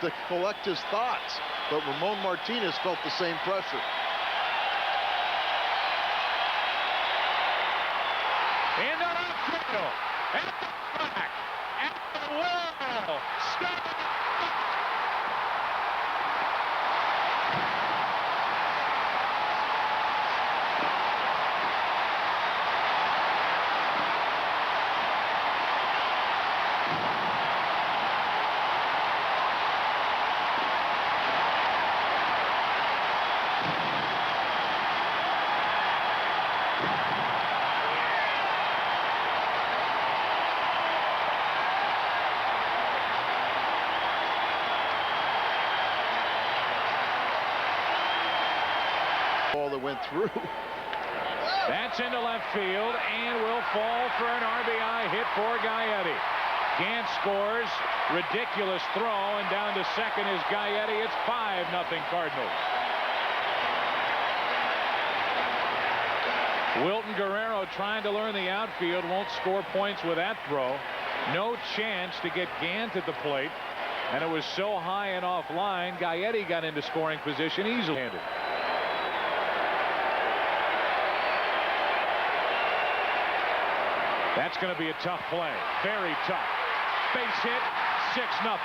to collect his thoughts. But Ramon Martinez felt the same pressure. In the left field, at the back, at the wall, stop. Ball that went through. That's into left field and will fall for an RBI hit for Gaetti. Gant scores. Ridiculous throw, and down to second is Gaetti. It's 5-0 Cardinals. Wilton Guerrero trying to learn the outfield, won't score points with that throw. No chance to get Gant at the plate, and it was so high and offline. Gaetti got into scoring position easily. That's going to be a tough play. Very tough. Base hit, 6-0.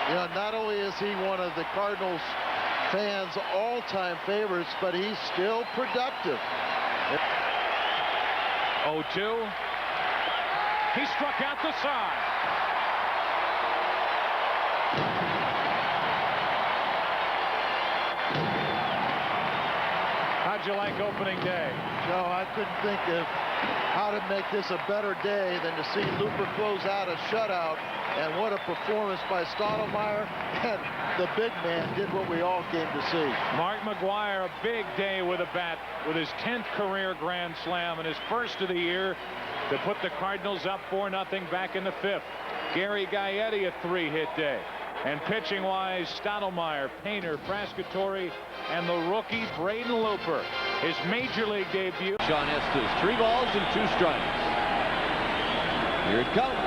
You know, not only is he one of the Cardinals fans' all-time favorites, but he's still productive. 0-2. He struck out the side. How'd you like opening day? No, I couldn't think of how to make this a better day than to see Looper close out a shutout. And what a performance by Stottlemyre. And the big man did what we all came to see. Mark McGwire, a big day with a bat, with his 10th career grand slam and his first of the year to put the Cardinals up 4-0 back in the 5th. Gary Gaetti, a 3-hit day. And pitching-wise, Stottlemyre, Painter, Frascatore, and the rookie Braden Looper. His major league debut. Sean Estes, 3 balls and 2 strikes. Here it comes.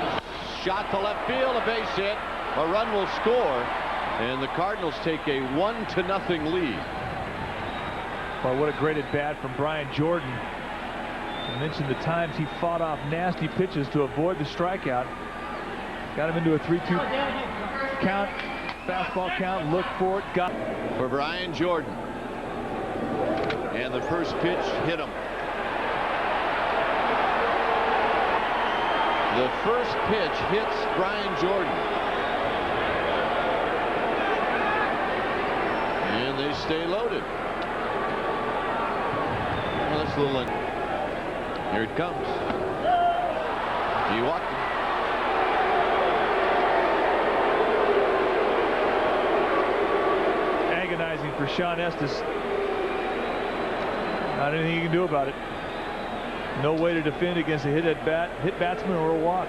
Shot to left field, a base hit. A run will score, and the Cardinals take a 1-0 lead. Well, what a great at bat from Brian Jordan. I mentioned the times he fought off nasty pitches to avoid the strikeout. Got him into a 3-2 count, fastball count, look for it, got for Brian Jordan. And the first pitch hit him. The first pitch hits Brian Jordan. And they stay loaded. Well, that's a little. Here it comes. He walked it. Agonizing for Sean Estes. Not anything you can do about it. No way to defend against a hit batsman or a walk.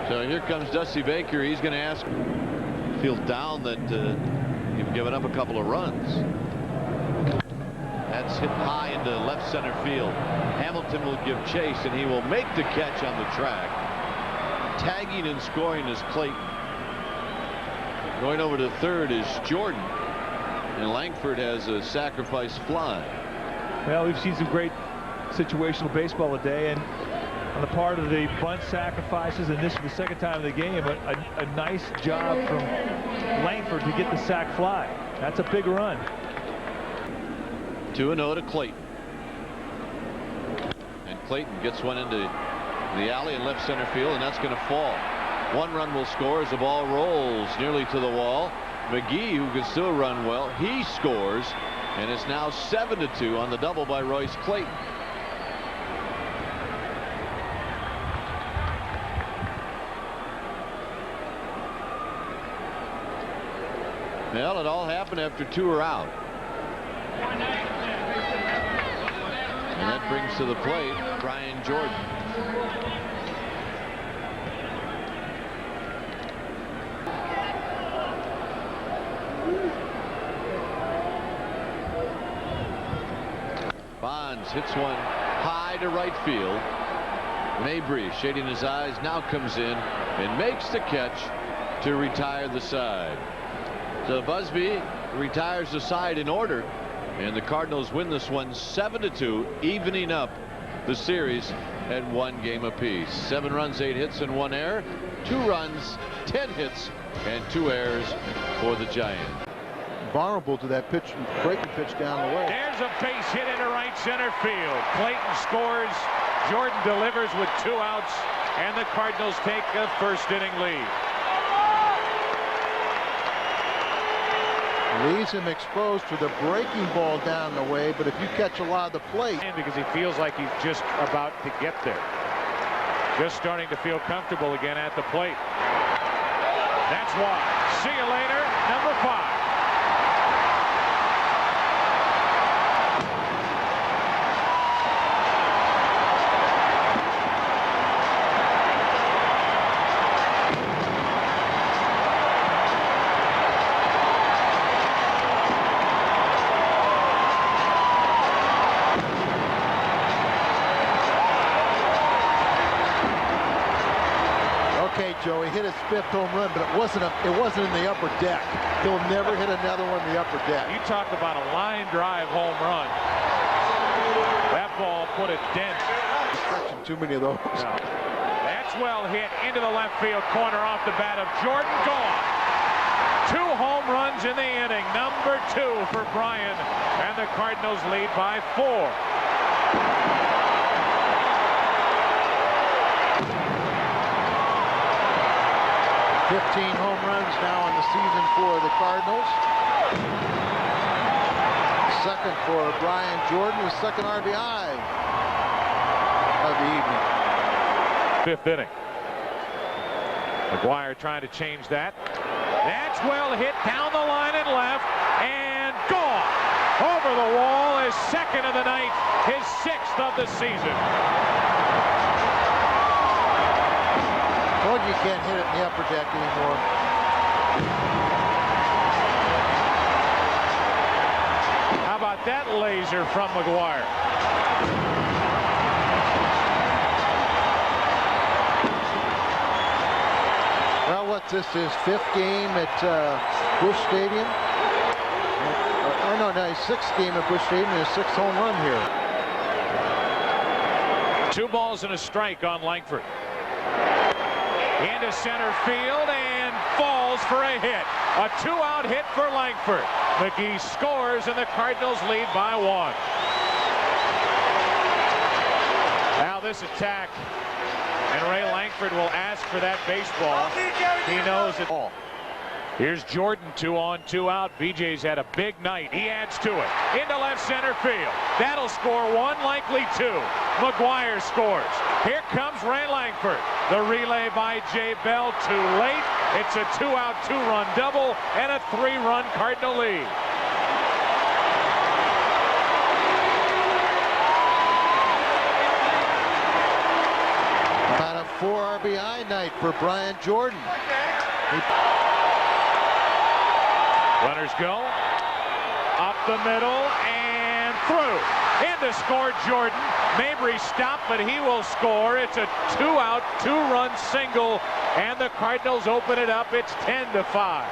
So here comes Dusty Baker. He's going to ask. Feel down that you've given up a couple of runs. That's hit high into left center field. Hamilton will give chase, and he will make the catch on the track. Tagging and scoring is Clayton. Going over to third is Jordan. And Langford has a sacrifice fly. Well, we've seen some great situational baseball today, and on the part of the bunt sacrifices, and this is the second time of the game, a nice job from Langford to get the sac fly. That's a big run. 2-0 to Clayton. And Clayton gets one into the alley in left center field, and that's going to fall. 1 run will score as the ball rolls nearly to the wall. McGee, who can still run well, he scores, and it's now 7-2 on the double by Royce Clayton. Well, it all happened after 2 are out. And that brings to the plate Brian Jordan. Bonds hits one high to right field. Mabry, shading his eyes, now comes in and makes the catch to retire the side. So Busby retires the side in order, and the Cardinals win this one 7-2, evening up the series at 1 game apiece. 7 runs, 8 hits, and 1 error. 2 runs, 10 hits, and 2 errors for the Giants. Vulnerable to that pitch, breaking pitch down the way. There's a base hit into right center field. Clayton scores. Jordan delivers with 2 outs, and the Cardinals take a first-inning lead. Leaves him exposed to the breaking ball down the way, but if you catch a lot of the plate. Because he feels like he's just about to get there. Just starting to feel comfortable again at the plate. That's why. See you later, number 5. Joe, he hit his 5th home run, but it wasn't in the upper deck. He'll never hit another one in the upper deck. You talk about a line drive home run. That ball put a dent. He's catching too many of those. No. That's well hit into the left field corner off the bat of Jordan. Gone. 2 home runs in the inning. Number 2 for Brian, and the Cardinals lead by 4. 15 home runs now in the season for the Cardinals. Second for Brian Jordan, his 2nd RBI of the evening. 5th inning. McGuire trying to change that. That's well hit down the line and left, and gone. Over the wall, his 2nd of the night, his 6th of the season. You can't hit it in the upper deck anymore. How about that laser from McGuire? Well, what's this? His 5th game at Busch Stadium? Oh, no, his 6th game at Busch Stadium, his 6th home run here. 2 balls and a strike on Langford. Into center field and falls for a hit. A 2-out hit for Langford. McGee scores, and the Cardinals lead by 1. Now this attack, and Ray Langford will ask for that baseball. He knows it all. Here's Jordan, 2 on, 2 out. BJ's had a big night. He adds to it. Into left center field. That'll score 1, likely 2. McGuire scores. Here comes Ray Langford. The relay by Jay Bell, too late. It's a 2-out, 2-run double and a 3-run Cardinal lead. About a 4 RBI night for Brian Jordan. Runners go. Up the middle and through. In to score Jordan. Mabry stopped, but he will score. It's a 2-out, 2-run single, and the Cardinals open it up. It's 10-5.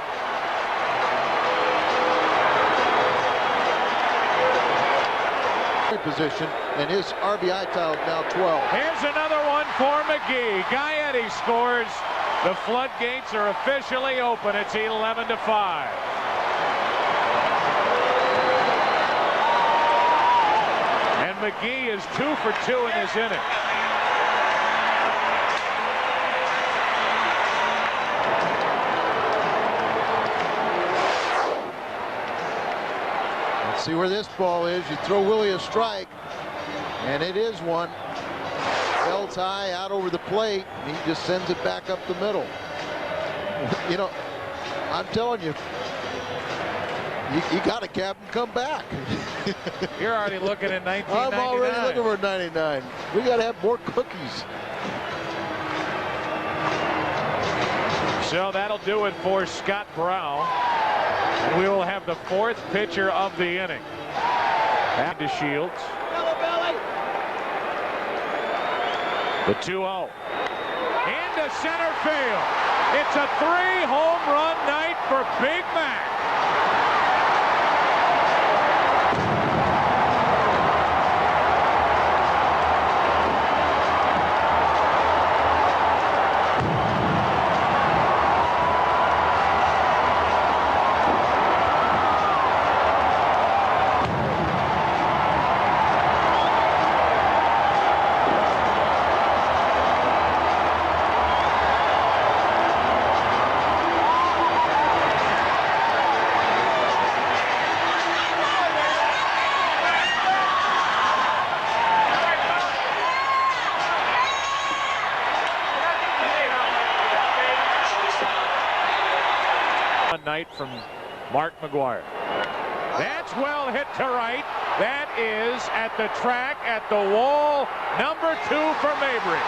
Position, and his RBI total now 12. Here's another one for McGee. Gaetti scores. The floodgates are officially open. It's 11-5. McGee is 2 for 2 in this inning. Let's see where this ball is. You throw Willie a strike, and it is one. Held high out over the plate, and he just sends it back up the middle. You know, I'm telling you, you got to cap and come back. You're already looking at 1999. I'm already looking for 99. We got to have more cookies. So that'll do it for Scott Brown. And we will have the 4th pitcher of the inning. Back to Shields. The 2-0 into center field. It's a 3-home run night for Big Mac. Night from Mark McGwire. That's well hit to right. That is at the track, at the wall. Number 2 for Mabry.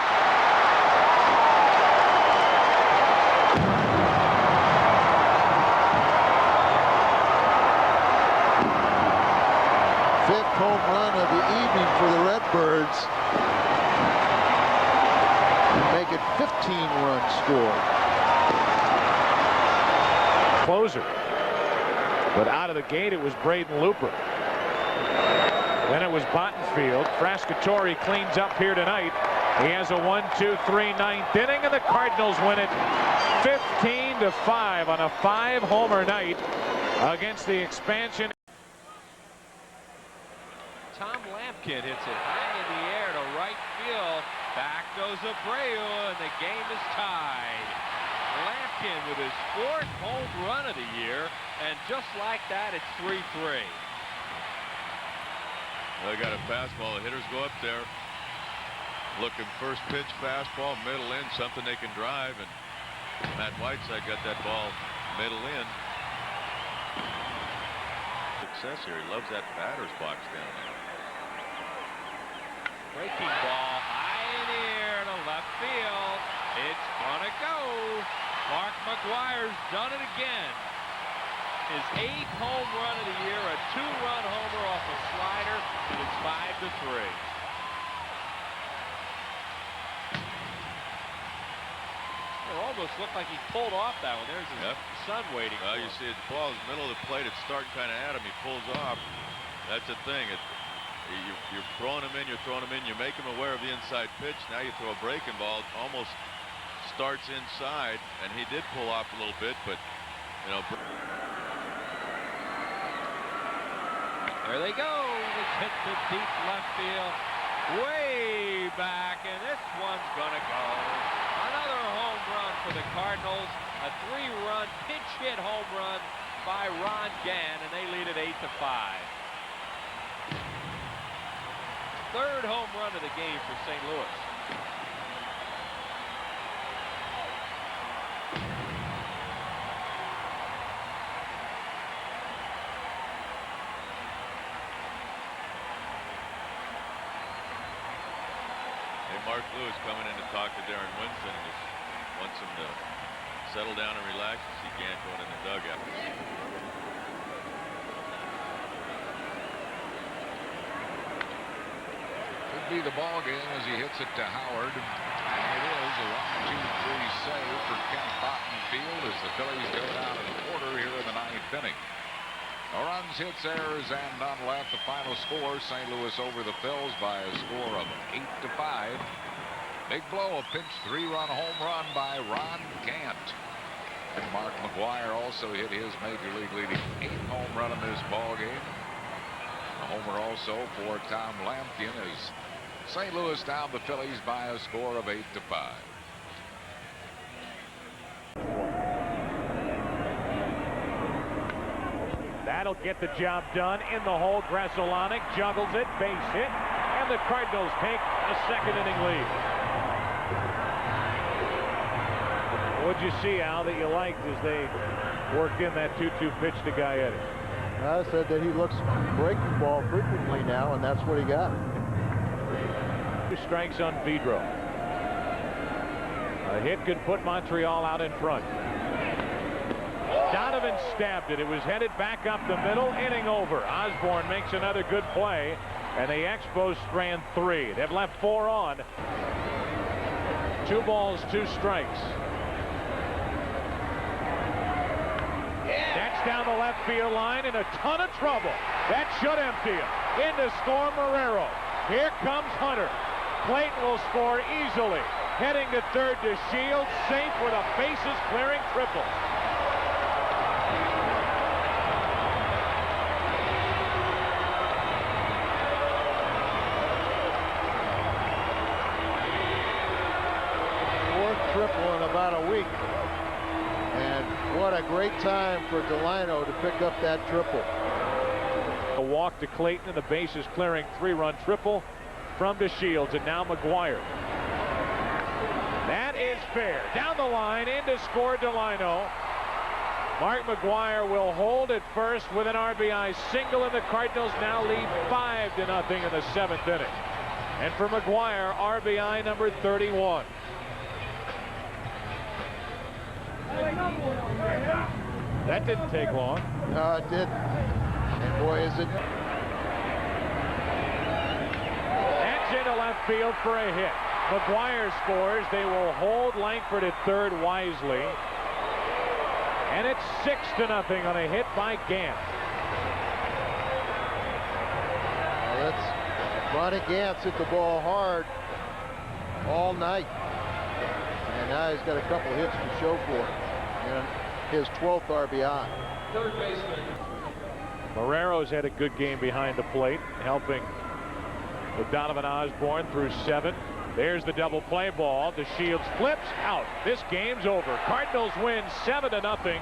Fifth home run of the evening for the Redbirds. Make it 15-run score. Closer, but out of the gate it was Braden Looper. Then it was Bottenfield. Frascatore cleans up here tonight. He has a 1-2-3 ninth inning, and the Cardinals win it 15-5 on a 5-homer night against the expansion. Tom Lampkin hits it high in the air to right field. Back goes Abreu, and the game is tied. Lampkin with his 4th home run of the year, and just like that, it's 3-3. They got a fastball. The hitters go up there looking first pitch fastball, middle in, something they can drive, and Matt Whiteside got that ball middle in. Success here. He loves that batter's box down there. Breaking ball high in the air to left field. It's gonna go. Mark McGwire's done it again. His 8th home run of the year, a 2-run homer off a slider, and it's 5-3. It almost looked like he pulled off that one. There's his son waiting. Well, you see, the ball is middle of the plate. It's starting kind of at him. He pulls off. That's the thing. You're throwing him in. You're throwing him in. You make him aware of the inside pitch. Now you throw a breaking ball. Almost starts inside, and he did pull off a little bit, but you know. There they go. It's hit to deep left field, way back, and this one's gonna go. Another home run for the Cardinals. A 3-run pinch hit home run by Ron Gann, and they lead it 8-5. 3rd home run of the game for St. Louis. Mark Lewis coming in to talk to Darren Winston and just wants him to settle down and relax as he can't go in the dugout. Could be the ball game as he hits it to Howard. And it is a 1-2-3 save for Kent Bottenfield as the Phillies go down in the order here in the 9th inning. No runs, hits, errors, and none left. The final score, St. Louis over the Phils by a score of 8-5. Big blow, a pinch 3-run home run by Ron Gant. And Mark McGwire also hit his major league leading 8th home run in this ball game. A homer also for Tom Lampkin as St. Louis down the Phillies by a score of 8-5. That'll get the job done in the hole. Grasolonic juggles it, base hit, and the Cardinals take a 2nd inning lead. What'd you see, Al, that you liked as they worked in that 2-2 pitch to Gaetti? I said that he looks breaking ball frequently now, and that's what he got. 2 strikes on Vidro. A hit could put Montreal out in front. Donovan stabbed it. It was headed back up the middle. Inning over. Osborne makes another good play, and the Expos strand 3. They've left 4 on. 2 balls, 2 strikes. That's down the left field line in a ton of trouble. That should empty him. Into score Marrero. Here comes Hunter. Clayton will score easily. Heading to third to Shields, safe with a bases clearing triple. Fourth triple in about a week. And what a great time for Delino to pick up that triple. A walk to Clayton and the bases clearing 3-run triple from DeShields, and now McGuire. That is fair. Down the line, in to score Delino. Mark McGuire will hold at first with an RBI single, and the Cardinals now lead 5-0 in the 7th inning. And for McGuire, RBI number 31. That didn't take long. No, it didn't. And boy, is it. That's into left field for a hit. McGuire scores. They will hold Langford at third wisely. And it's 6-0 on a hit by Gant. Well, that's Ronnie Gantz hit the ball hard all night. And now he's got a couple hits to show for it. And his 12th RBI. Third baseman. Marrero's had a good game behind the plate, helping with Donovan Osborne through 7. There's the double play ball. DeShields flips out. This game's over. Cardinals win 7-0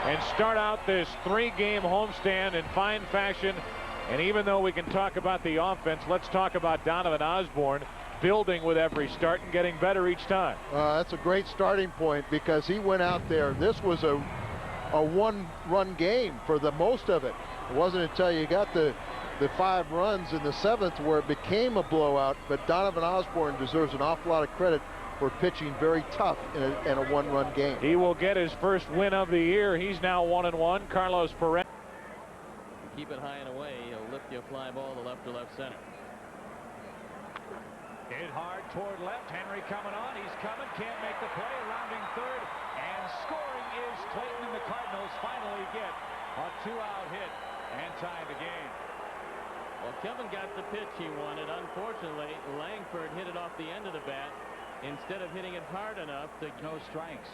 and start out this 3-game homestand in fine fashion. And even though we can talk about the offense, let's talk about Donovan Osborne building with every start and getting better each time. That's a great starting point because he went out there. This was a one-run game for the most of it. It wasn't until you got the 5 runs in the 7th where it became a blowout. But Donovan Osborne deserves an awful lot of credit for pitching very tough in a one-run game. He will get his first win of the year. He's now 1-1. Carlos Perez. Keep it high and away. He'll lift you a fly ball to left or left center. Hit hard toward left. Henry coming on. He's coming. Can't make the play. Rounding third. And scoring is Clayton, and the Cardinals finally get a 2-out hit and tie the game. Well, Kevin got the pitch he wanted. Unfortunately, Langford hit it off the end of the bat instead of hitting it hard enough to No strikes.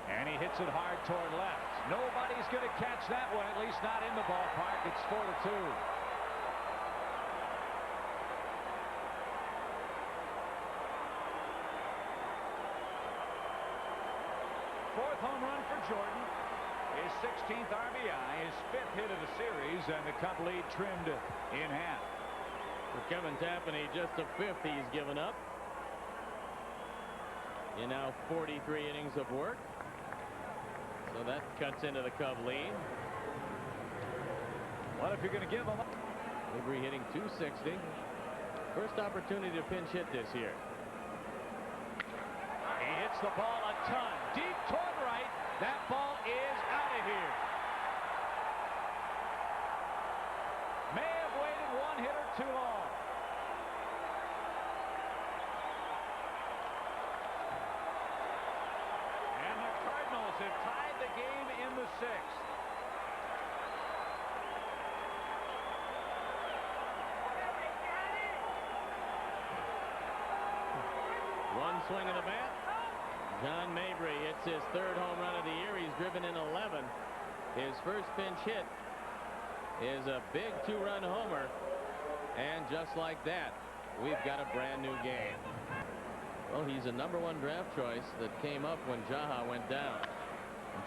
And he hits it hard toward left. Nobody's going to catch that one, at least not in the ballpark. It's 4-2. Fourth home run for Jordan. His 16th RBI, his 5th hit of the series, and the Cub lead trimmed in half. For Kevin Tapani, just the 5th he's given up. In now 43 innings of work. So that cuts into the Cub lead. What if you're going to give him up? Libri hitting .260. First opportunity to pinch hit this year. He hits the ball a ton. Deep toward right. That ball is out of here. May have waited one hitter too long. And the Cardinals have tied the game in the 6th. One swing of the bat. John Mabry hits his 3rd home run of the year. He's driven in 11. His first pinch hit is a big 2-run homer. And just like that, we've got a brand new game. Well, he's a #1 draft choice that came up when Jaha went down.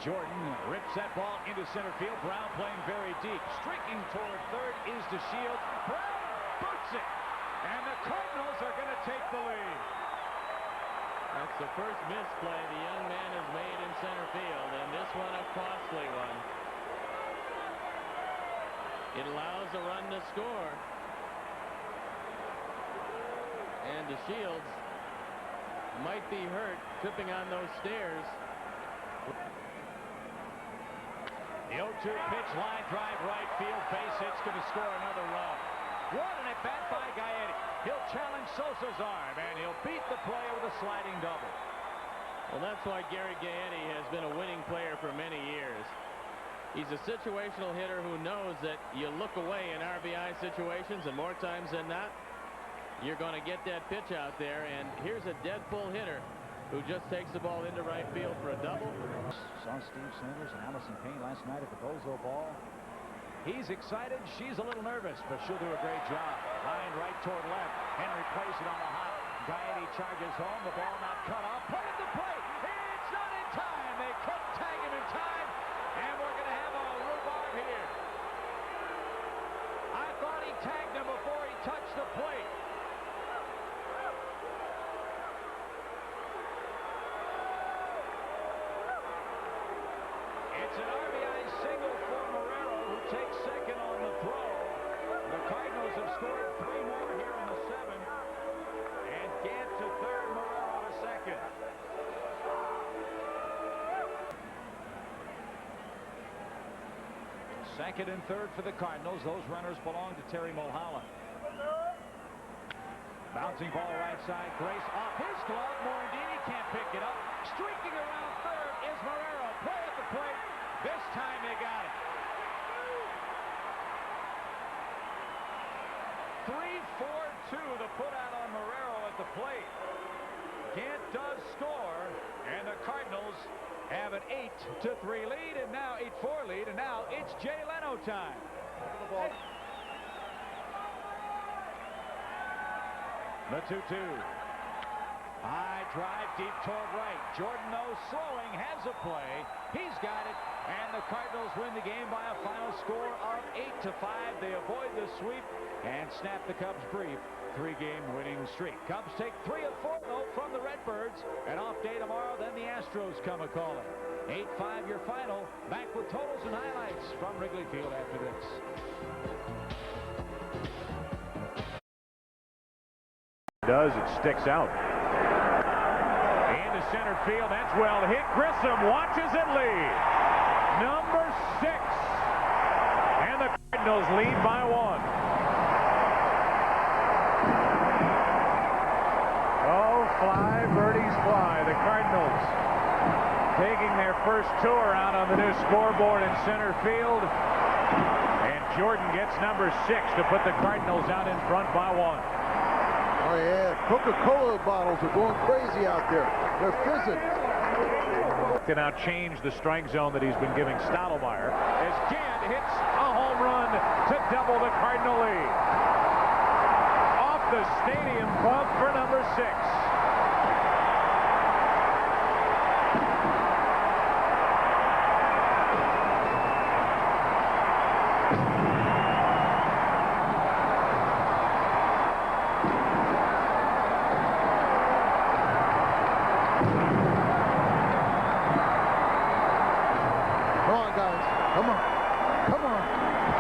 Jordan rips that ball into center field. Brown playing very deep. Streaking toward third is DeShields. Brown boots it. And the Cardinals are going to take the lead. That's the first misplay the young man has made in center field, and this one a costly one. It allows a run to score. And DeShields might be hurt tripping on those stairs. The 0-2 pitch, line drive, right field, base hits, going to score another run. What an at bat by Gaetti. He'll challenge Sosa's arm, and he'll beat the play with a sliding double. Well, that's why Gary Gaetti has been a winning player for many years. He's a situational hitter who knows that you look away in RBI situations, and more times than not, you're going to get that pitch out there. And here's a dead pull hitter who just takes the ball into right field for a double. Saw Steve Sanders and Allison Payne last night at the Bozo Ball. He's excited. She's a little nervous, but she'll do a great job. Line right toward left. Henry plays it on the hop. Gaetti charges home. The ball not cut off. Put it to play. It's not in time. They couldn't tag him in time. And we're going to have a rhubarb here. I thought he tagged him before he touched the plate. It's an RBI single for Marrero, who takes second on the throw. The Cardinals have scored 3 more here in the 7th. And Gant to third, Marrero to second. Second and third for the Cardinals. Those runners belong to Terry Mulholland. Bouncing ball right side. Grace off his glove. Morandini can't pick it up. Streaking around third is Marrero. Play at the plate. This time they got it. 3-4-2 the put out on Marrero at the plate. Gant does score, and the Cardinals have an 8-3 lead, and now 8-4 lead, and now it's Jay Leno time. The 2-2. High drive deep toward right. Jordan, though, slowing, has a play. He's got it, and the Cardinals win the game by a final score of 8-5. They avoid the sweep and snap the Cubs' brief 3-game winning streak. Cubs take 3 of 4, though, from the Redbirds. An off day tomorrow, then the Astros come a-calling. 8-5 your final. Back with totals and highlights from Wrigley Field after this. It sticks out. Into center field. That's well hit. Grissom watches it lead. Number 6. And the Cardinals lead by 1. Oh, fly, birdies fly. The Cardinals taking their first tour out on the new scoreboard in center field. And Jordan gets number 6 to put the Cardinals out in front by 1. Oh, yeah. Coca-Cola bottles are going crazy out there. They're fizzing. To now change the strike zone that he's been giving Stottlemyre as Gant hits a home run to double the Cardinal lead. Off the stadium bump for number 6.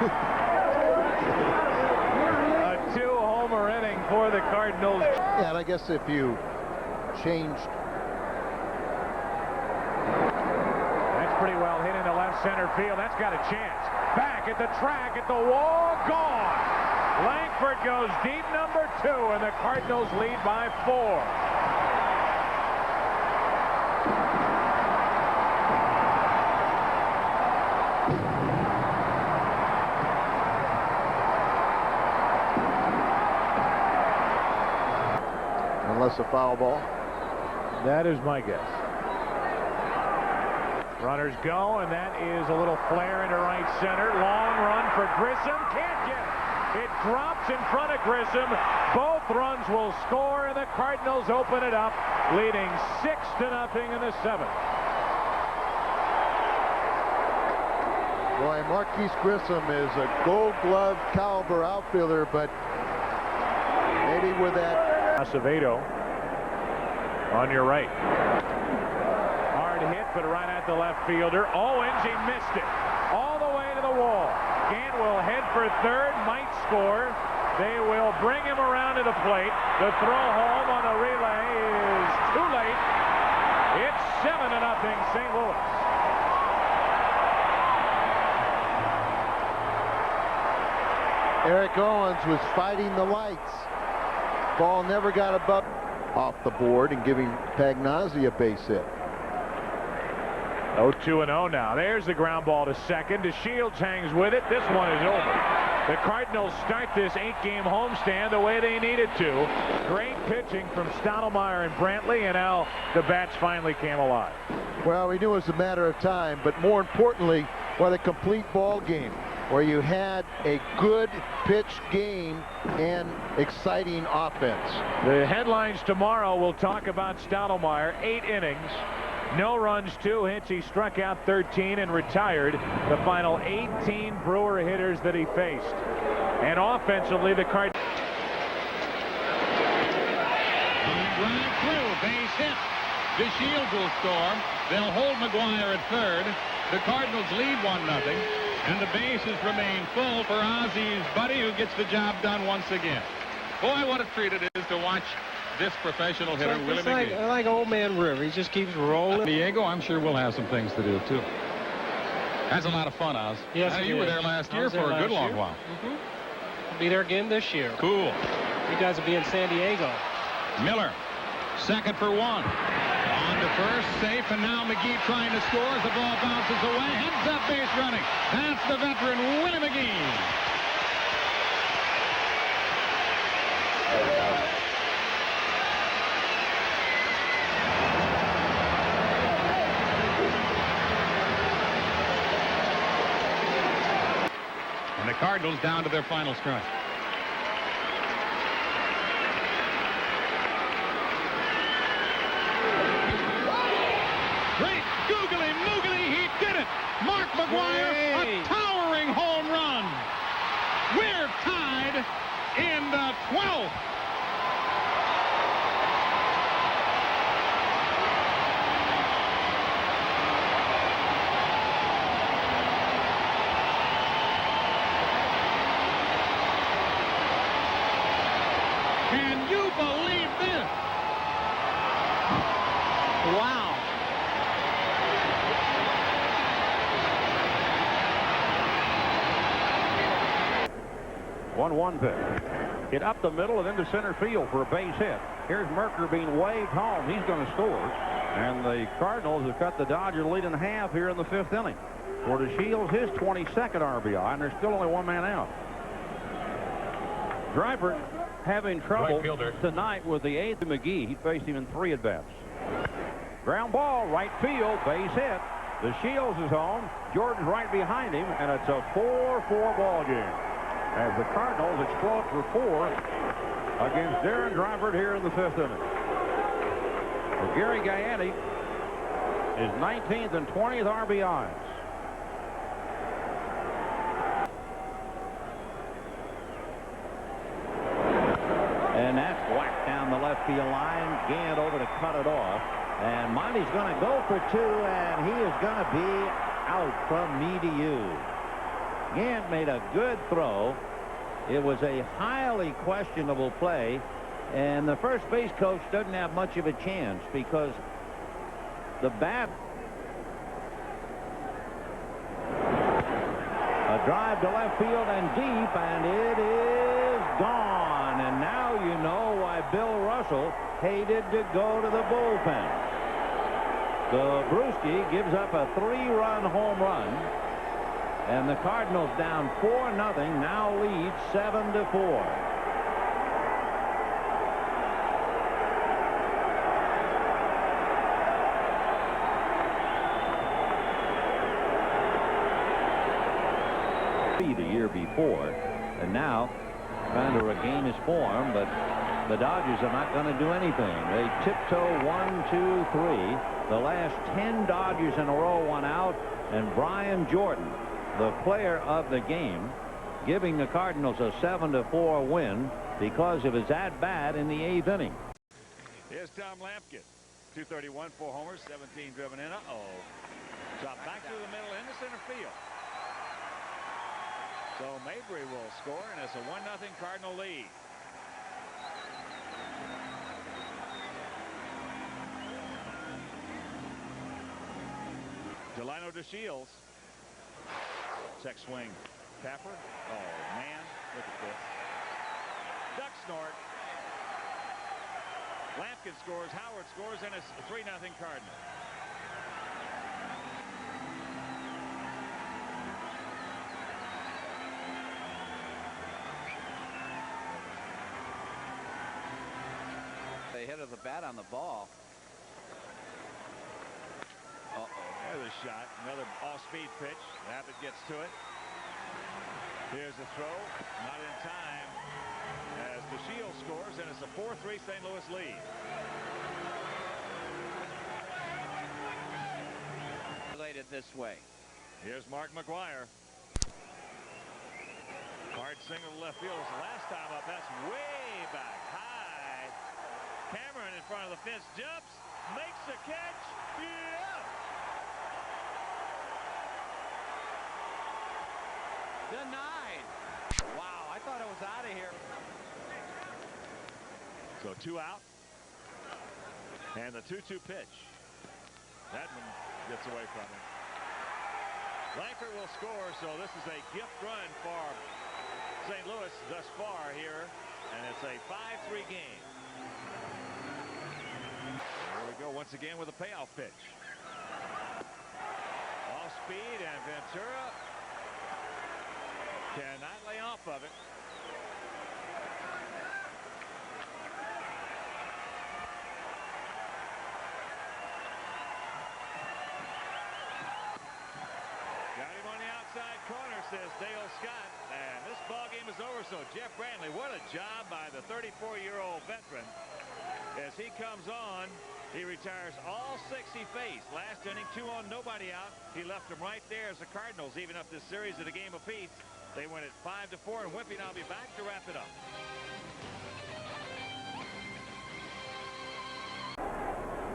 A 2-homer inning for the Cardinals. Yeah, and I guess if you changed. That's pretty well hit into left center field. That's got a chance. Back at the track, at the wall, gone. Langford goes deep, number 2, and the Cardinals lead by 4. Unless a foul ball. That is my guess. Runners go, and that is a little flare into right center. Long run for Grissom. Can't get it. It drops in front of Grissom. Both runs will score, and the Cardinals open it up, leading 6-0 in the 7th. Boy, Marquise Grissom is a Gold Glove caliber outfielder, but maybe with that. Acevedo on your right. Hard hit, but right at the left fielder. Owens, he missed it. All the way to the wall. Gant will head for third, might score. They will bring him around to the plate. The throw home on the relay is too late. It's 7-0 St. Louis. Eric Owens was fighting the lights. Ball never got above off the board and giving Pagnozzi a base hit. 0-2-0 now. There's the ground ball to second. DeShields hangs with it. This one is over. The Cardinals start this 8-game homestand the way they needed to. Great pitching from Stottlemyre and Brantley, and now the bats finally came alive. Well, we knew it was a matter of time, but more importantly, what a complete ball game where you had a good pitch game and exciting offense. The headlines tomorrow will talk about Stottlemyre. 8 innings. No runs, 2 hits. He struck out 13 and retired the final 18 Brewer hitters that he faced. And offensively, the Cardinals. Drive through, base hit. DeShields will score. They'll hold McGuire at third. The Cardinals lead 1-0. And the bases remain full for Ozzy's buddy, who gets the job done once again. Boy, what a treat it is to watch this professional hitter, Willie McGee. Like old man River. He just keeps rolling. Diego, I'm sure we'll have some things to do, too. That's a lot of fun, Oz. Yes, you were there last year for a good long while. I'll be there again this year. Cool. You guys will be in San Diego. Miller, second for 1. On to first, safe, and now McGee trying to score as the ball bounces away. Heads up, base running. That's the veteran, Willie McGee. And the Cardinals down to their final strike. Great googly moogly, he did it! Mark McGuire, a towering home run. We're tied in the 12th. Can you believe this? Wow. One pitch. Hit up the middle and into center field for a base hit. Here's Merker being waved home. He's going to score. And the Cardinals have cut the Dodgers lead in half here in the 5th inning. For DeShields, his 22nd RBI, and there's still only 1 man out. Driver having trouble tonight with the 8th McGee. He faced him in 3 at-bats. Ground ball, right field, base hit. DeShields is home. Jordan's right behind him, and it's a 4-4 ball game as the Cardinals explode for 4 against Darren Drivert here in the 5th inning. Well, Gary Gaetti is 19th and 20th RBIs. And that's whacked down the left field line. Gant over to cut it off. And Monty's going to go for 2, and he is going to be out from me to you. Gant made a good throw. It was a highly questionable play, and the first base coach doesn't have much of a chance because the bat. A drive to left field and deep, and it is gone. And now you know why Bill Russell hated to go to the bullpen. So Brewski gives up a 3-run home run. And the Cardinals down 4-0, now lead 7-4. The year before, and now trying to regain his form, but the Dodgers are not going to do anything. They tiptoe 1, 2, 3. The last 10 Dodgers in a row won out, and Brian Jordan, the player of the game, giving the Cardinals a 7-4 win because of his at-bat in the 8th inning. Here's Tom Lampkin. 231, 4 homers, 17 driven in. Drop back through the middle into center field. So Mabry will score, and it's a 1-0 Cardinal lead. Delino DeShields. Check swing. Tapper. Oh, man. Look at this. Duck snort. Lampkin scores, Howard scores, and it's 3-0 Cardinal. They hit of the bat on the ball. There's a shot. Another off-speed pitch. Abbott gets to it. Here's the throw. Not in time. As DeShields scores, and it's a 4-3 St. Louis lead. Related this way. Here's Mark McGwire. Hard single to left field. It's the last time up. That's way back high. Cameron in front of the fence jumps, makes the catch. Yeah! Denied. Wow, I thought it was out of here. So 2 out. And the 2-2 pitch. That one gets away from him. Langford will score, so this is a gift run for St. Louis thus far here. And it's a 5-3 game. Here we go once again with a payoff pitch. Off speed, and Ventura cannot lay off of it. Got him on the outside corner, says Dale Scott. And this ball game is over, so Jeff Brantley, what a job by the 34-year-old veteran. As he comes on, he retires all 6 he faced. Last inning, 2 on, nobody out. He left them right there as the Cardinals even up this series at a game apiece. They win it 5-4, and Whippy now will be back to wrap it up.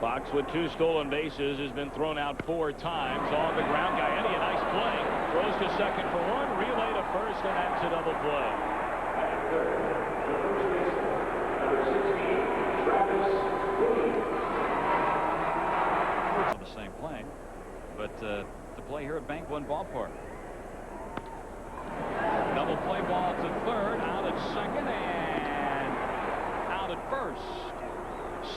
Fox with 2 stolen bases has been thrown out 4 times on the ground. Gaetti, a nice play. Throws to second for 1, relay to first, and that's a double play. The same play, but the play here at Bank One Ballpark. Double play ball to third, out at second, and out at first.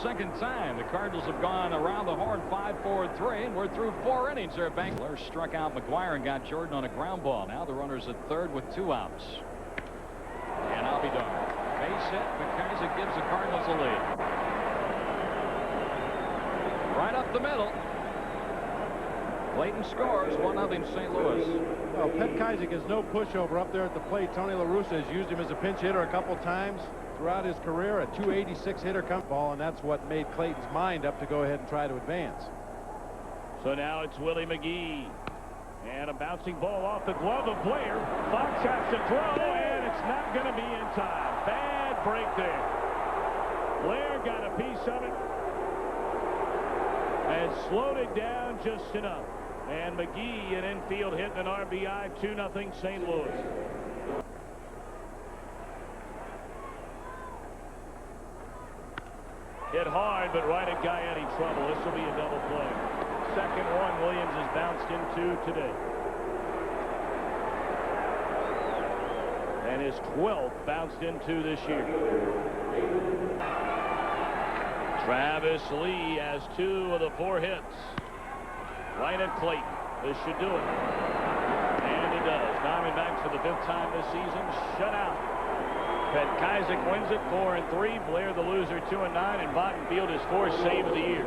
Second time the Cardinals have gone around the horn 5-4-3, and we're through 4 innings there at Bank. Blair struck out McGwire and got Jordan on a ground ball. Now the runner's at third with 2 outs. And I'll be darned. Base hit, McKenzie gives the Cardinals a lead. Right up the middle. Clayton scores, 1-0 St. Louis. Well, Pet Kajzik is no pushover up there at the plate. Tony La Russa has used him as a pinch hitter a couple times throughout his career. A .286 hitter come ball, and that's what made Clayton's mind up to go ahead and try to advance. So now it's Willie McGee. And a bouncing ball off the glove of Blair. Fox has to throw, and it's not going to be in time. Bad break there. Blair got a piece of it and slowed it down just enough. And McGee, an infield hit and an RBI, 2-0 St. Louis. Hit hard, but right at Gaetti trouble. This will be a double play. Second one Williams has bounced into today. And his 12th bounced into this year. Travis Lee has 2 of the 4 hits. Right at Clayton. This should do it. And it does. Diamondbacks for the 5th time this season. Shut out. Pet Kajzik wins it 4-3. Blair the loser 2-9. And Bottenfield his 4th save of the year.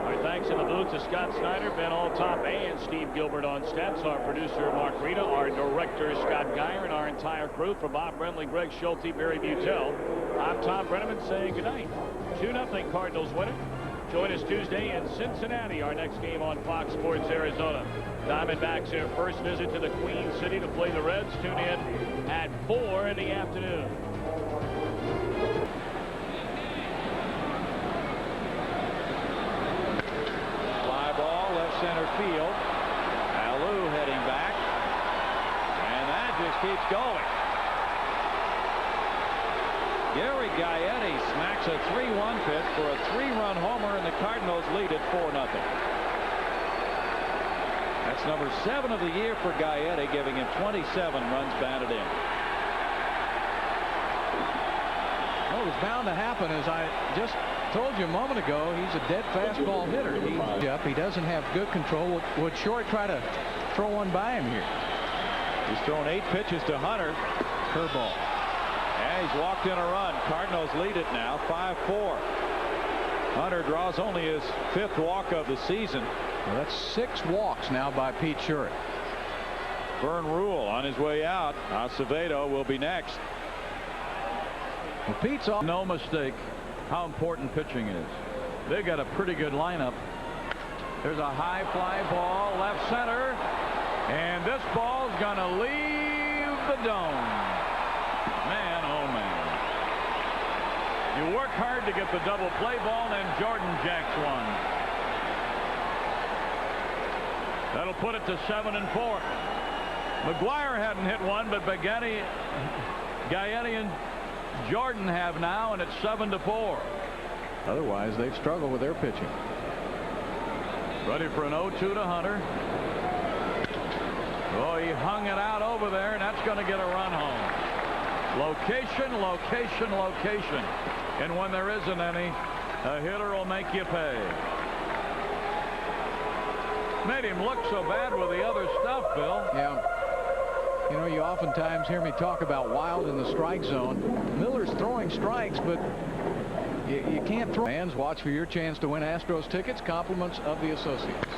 Our thanks in the booth to Scott Snyder, Ben Alltop, and Steve Gilbert on stats. Our producer Mark Rita, our director Scott Geyer, and our entire crew for Bob Brentley, Greg Schulte, Barry Butel. I'm Tom Brenneman saying goodnight. 2-0 Cardinals win it. Join us Tuesday in Cincinnati, our next game on Fox Sports Arizona. Diamondbacks their first visit to the Queen City to play the Reds. Tune in at 4 in the afternoon. Fly ball, left center field. Alou heading back. And that just keeps going. Gary Gaetti smacks a 3-1 pitch for a 3-run homer, and the Cardinals lead at 4-0. That's number 7 of the year for Gaetti, giving him 27 runs batted in. Well, it was bound to happen. As I just told you a moment ago, he's a dead fastball hitter. He doesn't have good control. Would Short try to throw one by him here? He's thrown 8 pitches to Hunter. Curveball. And he's walked in a run. Cardinals lead it now 5-4. Hunter draws only his 5th walk of the season. Well, that's 6 walks now by Pete Short. Vern Rule on his way out. Acevedo will be next. Well, Pete's off. No mistake how important pitching is. They got a pretty good lineup. There's a high fly ball left center, and this ball's gonna leave the dome. Man, oh man. You work hard to get the double play ball, and Jordan jacks one. That'll put it to 7-4. McGuire hadn't hit one, but Gaetti and Jordan have now, and it's 7-4. Otherwise, they've struggled with their pitching. Ready for an 0-2 to Hunter. Oh, he hung it out over there, and that's going to get a run home. Location, location, location. And when there isn't any, a hitter will make you pay. Made him look so bad with the other stuff, Bill. Yeah. You know, you oftentimes hear me talk about Wild in the strike zone. Miller's throwing strikes, but you can't throw. Fans, watch for your chance to win Astros tickets. Compliments of the associates.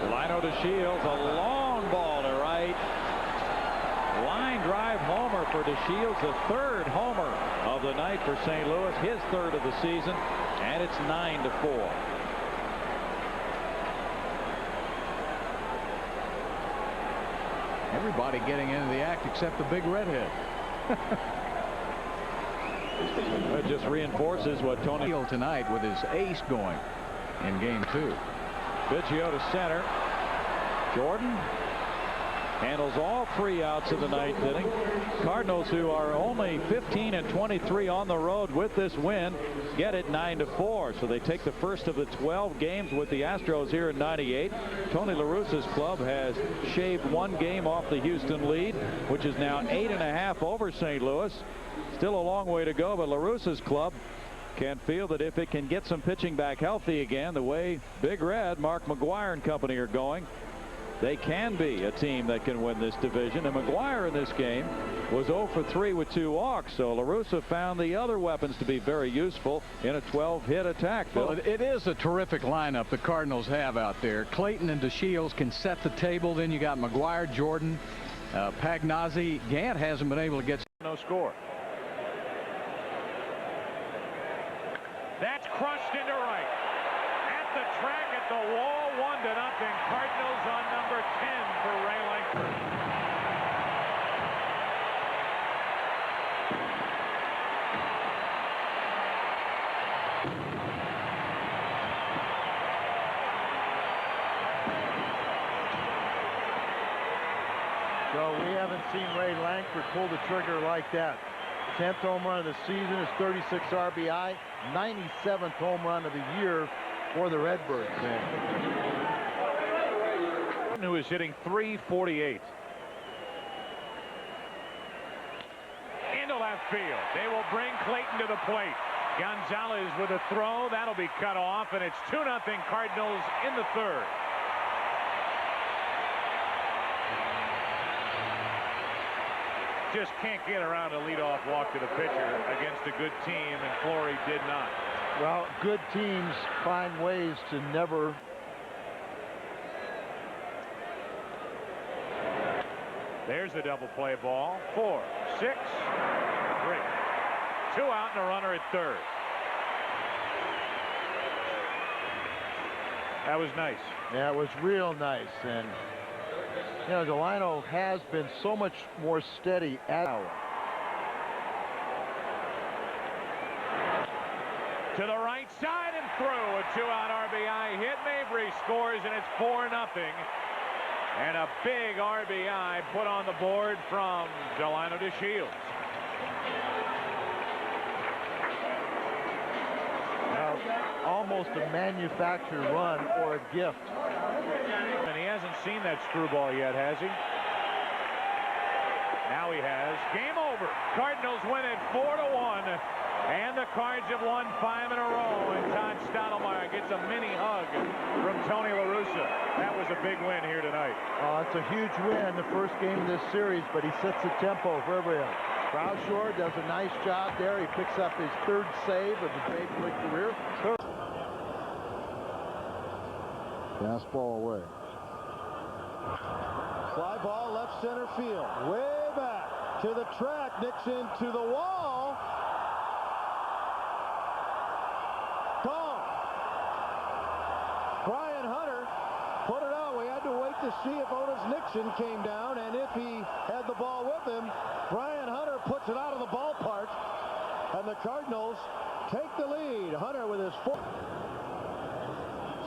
Lino to Shields, a long ball to right. Line drive homer for DeShields, the 3rd homer of the night for St. Louis, his 3rd of the season, and it's 9-4. Everybody getting into the act except the big redhead. It just reinforces what Tony tonight with his ace going in game 2. Biggio to center. Jordan handles all 3 outs of the 9th inning. Cardinals, who are only 15-23 on the road with this win, get it 9-4. So they take the first of the 12 games with the Astros here in '98. Tony La Russa's club has shaved 1 game off the Houston lead, which is now 8.5 over St. Louis. Still a long way to go, but La Russa's club can feel that if it can get some pitching back healthy again, the way Big Red, Mark McGuire and company are going, they can be a team that can win this division. And McGuire in this game was 0 for 3 with 2 walks. So La Russa found the other weapons to be very useful in a 12-hit attack. Well, it is a terrific lineup the Cardinals have out there. Clayton and DeShields can set the table. Then you got McGuire, Jordan, Pagnazzi. Gant hasn't been able to get no score. That's crushed into right. At the track at the wall, 1-0. Cardinals on number 10 for Ray Lankford. So we haven't seen Ray Lankford pull the trigger like that. 10th home run of the season, is 36 RBI, 97th home run of the year for the Redbirds. Who is hitting .348. Into left field. They will bring Clayton to the plate. Gonzalez with a throw. That'll be cut off, and it's 2-0 Cardinals in the 3rd. Just can't get around a leadoff walk to the pitcher against a good team, and Flory did not. Well, good teams find ways to never. There's the double play ball. 4, 6, 3. 2 out and a runner at 3rd. That was nice. Yeah, it was real nice. And you know, Delino has been so much more steady at hour. To the right side and through. A 2-out RBI hit. Mabry scores, and it's 4-0. And a big RBI put on the board from Delino DeShields. Almost a manufactured run or a gift. And he hasn't seen that screwball yet, has he? Now he has. Game over. Cardinals win it 4-1. And the Cards have won 5 in a row. And Todd Stottlemyre gets a mini hug from Tony La Russa. That was a big win here tonight. Oh, it's a huge win, the first game of this series, but he sets the tempo for everyone. Bradshaw does a nice job there. He picks up his 3rd save of his major league career. Fastball away. Fly ball left center field. Way back to the track. Nixon to the wall. Gone. Brian Hunter put it out. We had to wait to see if Otis Nixon came down, and if he had the ball with him. Brian Hunter puts it out of the ballpark, and the Cardinals take the lead. Hunter with his 4th.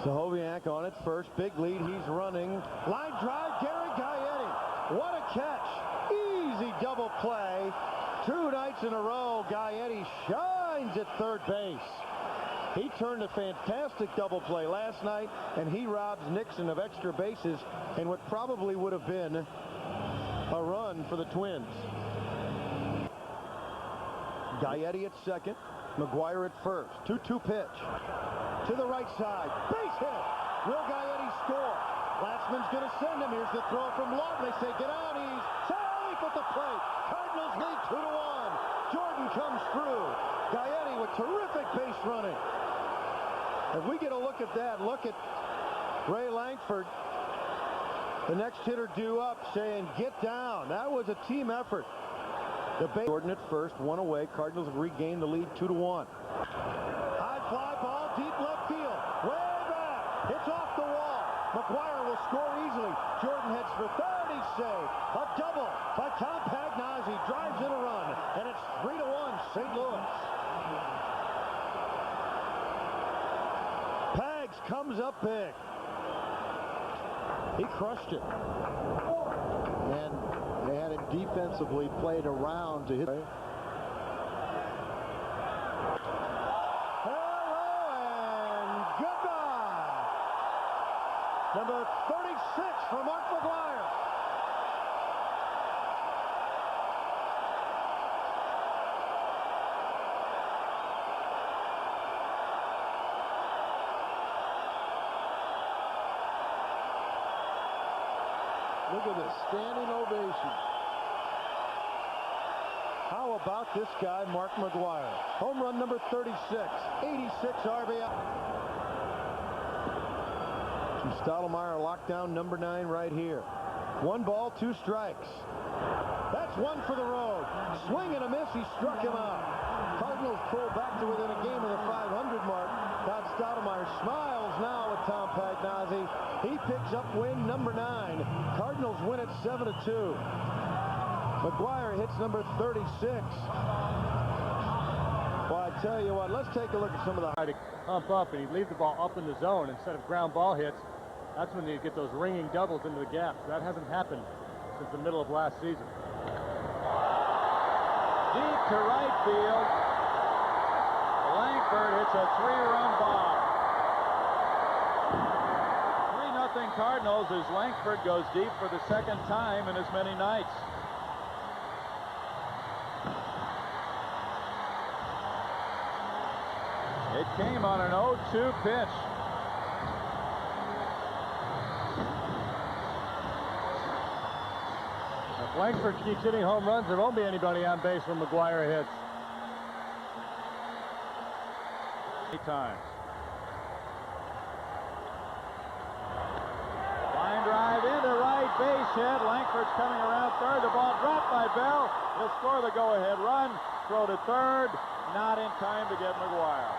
Stahoviak on at first. Big lead. He's running. Line drive. Gary Gaetti. What a catch. Easy double play. 2 nights in a row. Gaetti shines at 3rd base. He turned a fantastic double play last night, and he robs Nixon of extra bases in what probably would have been a run for the Twins. Gaetti at second. McGuire at first. 2-2 pitch. To the right side. Base hit. Will Gaetti score? Latsman's going to send him. Here's the throw from Lawton. They say, get out. He's safe at the plate. Cardinals lead 2-1. Jordan comes through. Gaetti with terrific base running. If we get a look at that, look at Ray Lankford, the next hitter due up, saying, get down. That was a team effort. The base. Jordan at first, 1 away. Cardinals have regained the lead 2-1. High fly ball, deep left field. Way back. It's off the wall. McGuire will score easily. Jordan heads for 3rd. He's safe. A double by Tom Pagnozzi. Drives in a run. And it's 3-1 St. Louis. Pags comes up big. He crushed it. And they had him defensively played around to hit. Hello and goodbye. Number 36 for Mark McGuire. Look at this standing ovation. How about this guy, Mark McGuire? Home run number 36, 86 RBI. Stottlemyre locked down number 9 right here. 1 ball, 2 strikes. That's 1 for the road. Swing and a miss. He struck him out. Cardinals pull back to within a game of the 500 mark. Todd Stottlemyre smiles now with Tom Pagnozzi. He picks up win number 9. Cardinals win it 7-2. McGuire hits number 36. Well, I tell you what, let's take a look at some of the... To pump up, and he'd leave the ball up in the zone instead of ground ball hits. That's when you get those ringing doubles into the gaps. That hasn't happened since the middle of last season. Deep to right field. Lankford hits a 3-run bomb. 3-0 Cardinals as Lankford goes deep for the 2nd time in as many nights. It came on an 0-2 pitch. If Lankford keeps hitting home runs, there won't be anybody on base when McGuire hits. Times. Line drive into right, base hit. Lankford's coming around 3rd. The ball dropped by Bell. He'll score the go-ahead run. Throw to 3rd. Not in time to get McGuire.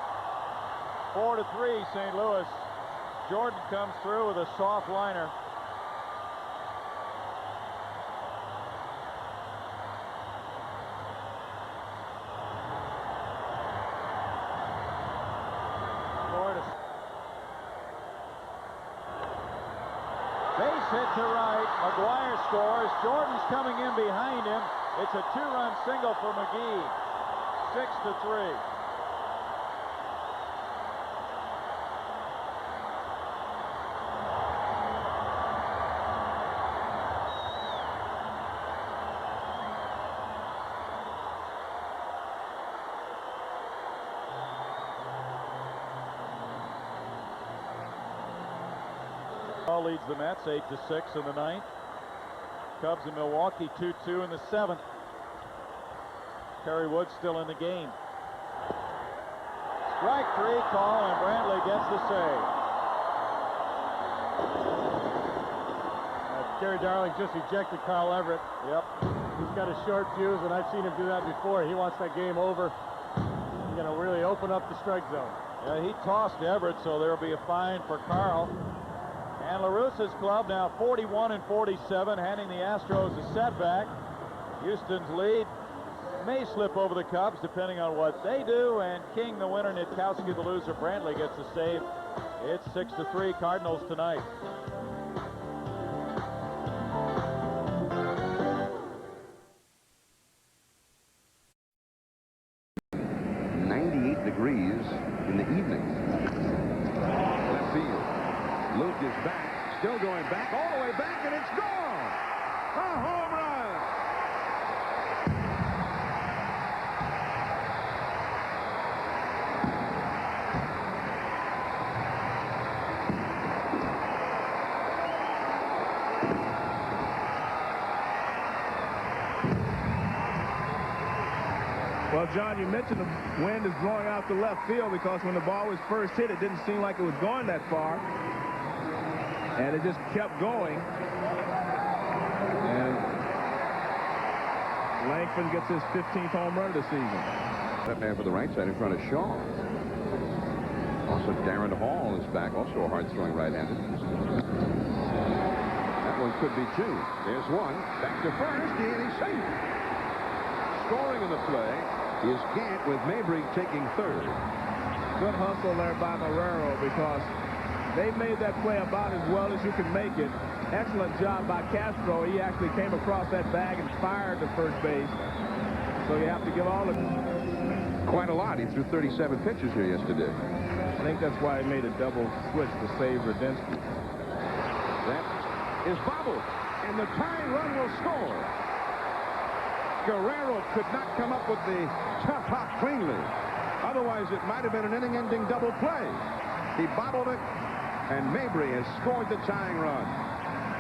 4-3 St. Louis. Jordan comes through with a soft liner. Base hit to right. McGuire scores. Jordan's coming in behind him. It's a 2-run single for McGee. 6-3. Cardinal leads the Mets 8-6 in the ninth. Cubs in Milwaukee 2-2 in the seventh. Kerry Wood still in the game. Strike three call, and Brantley gets the save. Gary Darling just ejected Kyle Everett. Yep. He's got a short fuse, and I've seen him do that before. He wants that game over. He's going to really open up the strike zone. Yeah, he tossed Everett, so there'll be a fine for Carl. And LaRussa's club now 41-47, handing the Astros a setback. Houston's lead may slip over the Cubs, depending on what they do. And King, the winner, Nitkowski, the loser. Brantley gets the save. It's 6-3 Cardinals tonight. Degrees in the evening. Left field. Luke is back, still going back, all the way back, and it's gone! A home run! Well, John, you mentioned the wind is blowing out to left field because when the ball was first hit, it didn't seem like it was going that far. And it just kept going. And Langford gets his 15th home run of the season. That man for the right side in front of Shaw. Also, Darren Hall is back, also a hard-throwing right-handed. That one could be two. There's one. Back to first, and he's safe. Scoring in the play is Gant with Mabry taking third. Good hustle there by Marrero because they made that play about as well as you can make it. Excellent job by Castro. He actually came across that bag and fired to first base. So you have to give all the... Quite a lot. He threw 37 pitches here yesterday. I think that's why he made a double switch to save Radinsky. That is bobbled, and the tying run will score. Guerrero could not come up with the tough hop cleanly. Otherwise, it might have been an inning-ending double play. He bobbled it, and Mabry has scored the tying run.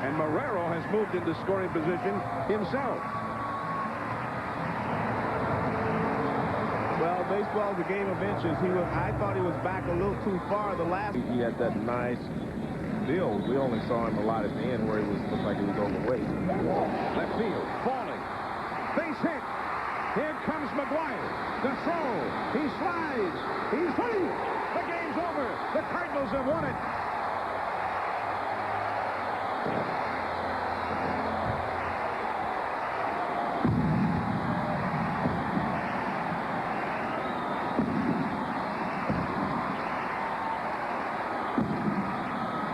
And Marrero has moved into scoring position himself. Well, baseball is a game of inches. I thought he was back a little too far the last. He had that nice build. We only saw him a lot at the end where he looked like he was overweight. Left field, falling. Base hit. Here comes McGuire. The throw. He slides. He's free. The game's over. The Cardinals have won it.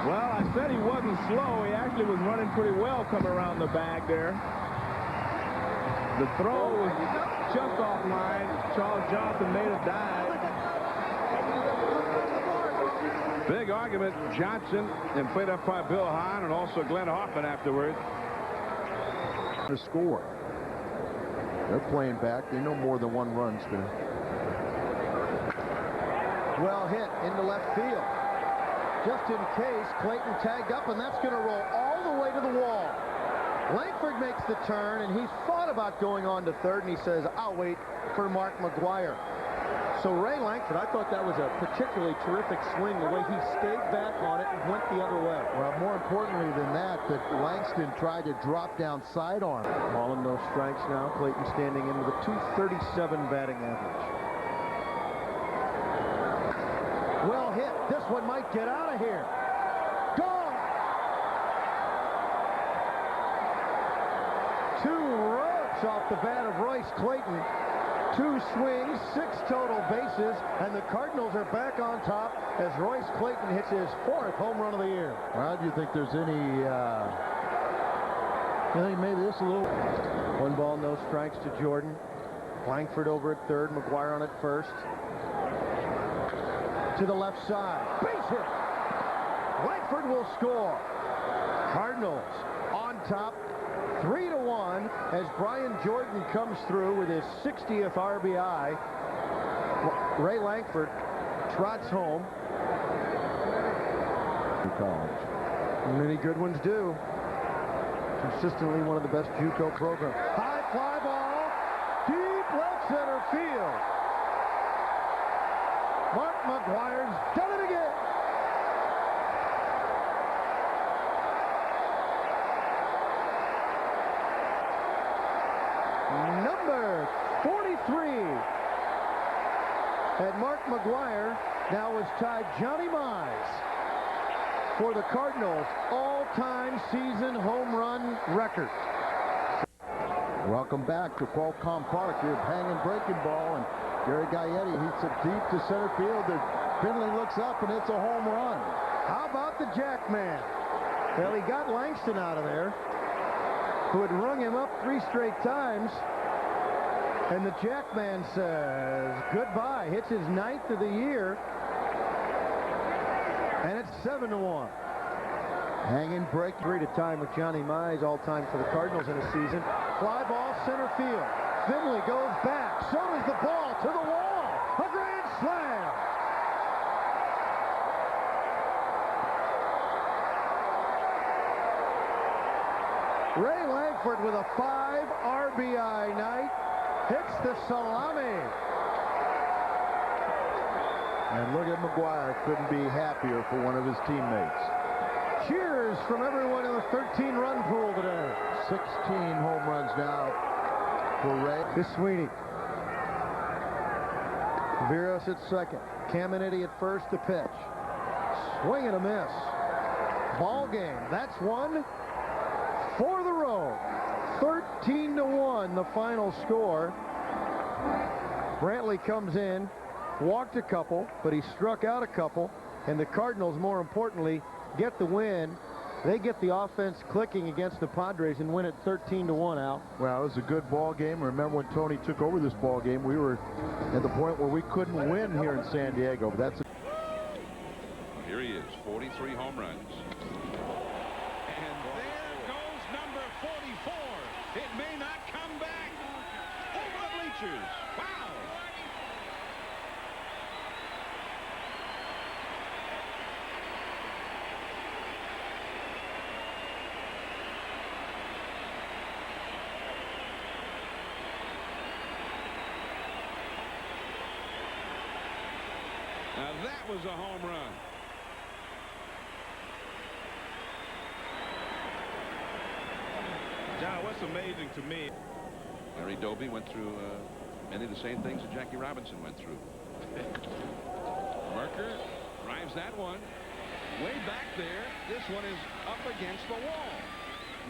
Well, I said he wasn't slow. He actually was running pretty well coming around the bag there. The throw was just offline. Charles Johnson made a dive. Big argument, Johnson, and played up by Bill Hahn and also Glenn Hoffman afterward. To score. They're playing back. They know more than one run's going to. Well hit into left field. Just in case, Clayton tagged up, and that's going to roll all the way to the wall. Langford makes the turn, and he's thought about going on to third, and he says, I'll wait for Mark McGuire. So Ray Langford, I thought that was a particularly terrific swing, the way he stayed back on it and went the other way. Well, more importantly than that Langston tried to drop down sidearm. All in those strikes now. Clayton standing in with a .237 batting average. Well hit. This one might get out of here. Gone! 2 ropes off the bat of Royce Clayton. 2 swings, 6 total bases, and the Cardinals are back on top as Royce Clayton hits his 4th home run of the year. Well, do you think there's any, maybe this a little... 1 ball, no strikes to Jordan. Langford over at third, McGuire on at first. To the left side, base hit. Langford will score. Cardinals on top, 3-1 as Brian Jordan comes through with his 60th RBI. Ray Langford trots home. Many good ones do. Consistently one of the best JUCO programs. High fly ball, deep left center field. Mark McGuire's done it again. Number 43. And Mark McGuire now has tied Johnny Mize for the Cardinals' all-time season home run record. Welcome back to Qualcomm product here, hanging breaking ball, and Gary Gaetti hits it deep to center field. Finley looks up, and it's a home run. How about the Jackman? Well, he got Langston out of there, who had rung him up 3 straight times. And the Jackman says goodbye. Hits his 9th of the year. And it's 7-1. Hanging break. Period of time with Johnny Mize, all time for the Cardinals in a season. Fly ball center field. Finley goes back. So does the ball to the wall. A grand slam. Ray Langford with a 5 RBI night. Hits the salami. And look at McGuire. Couldn't be happier for one of his teammates. Cheers from everyone in the 13-run pool today. 16 home runs now for Ray. This Sweeney. Viros at second. Caminiti at first to pitch. Swing and a miss. Ball game. That's one for the road. 13-1 the final score. Brantley comes in, walked a couple, but he struck out a couple, and the Cardinals, more importantly, get the win. They get the offense clicking against the Padres and win it 13-1, Al. Well, it was a good ball game. Remember when Tony took over this ball game, we were at the point where we couldn't win here in San Diego. But that's Here he is, 43 home runs. And there goes number 44. It may not come back. Over the bleachers. Wow. Now that was a home run. John, what's amazing to me. Larry Doby went through many of the same things that Jackie Robinson went through. Merker drives that one way back there. This one is up against the wall.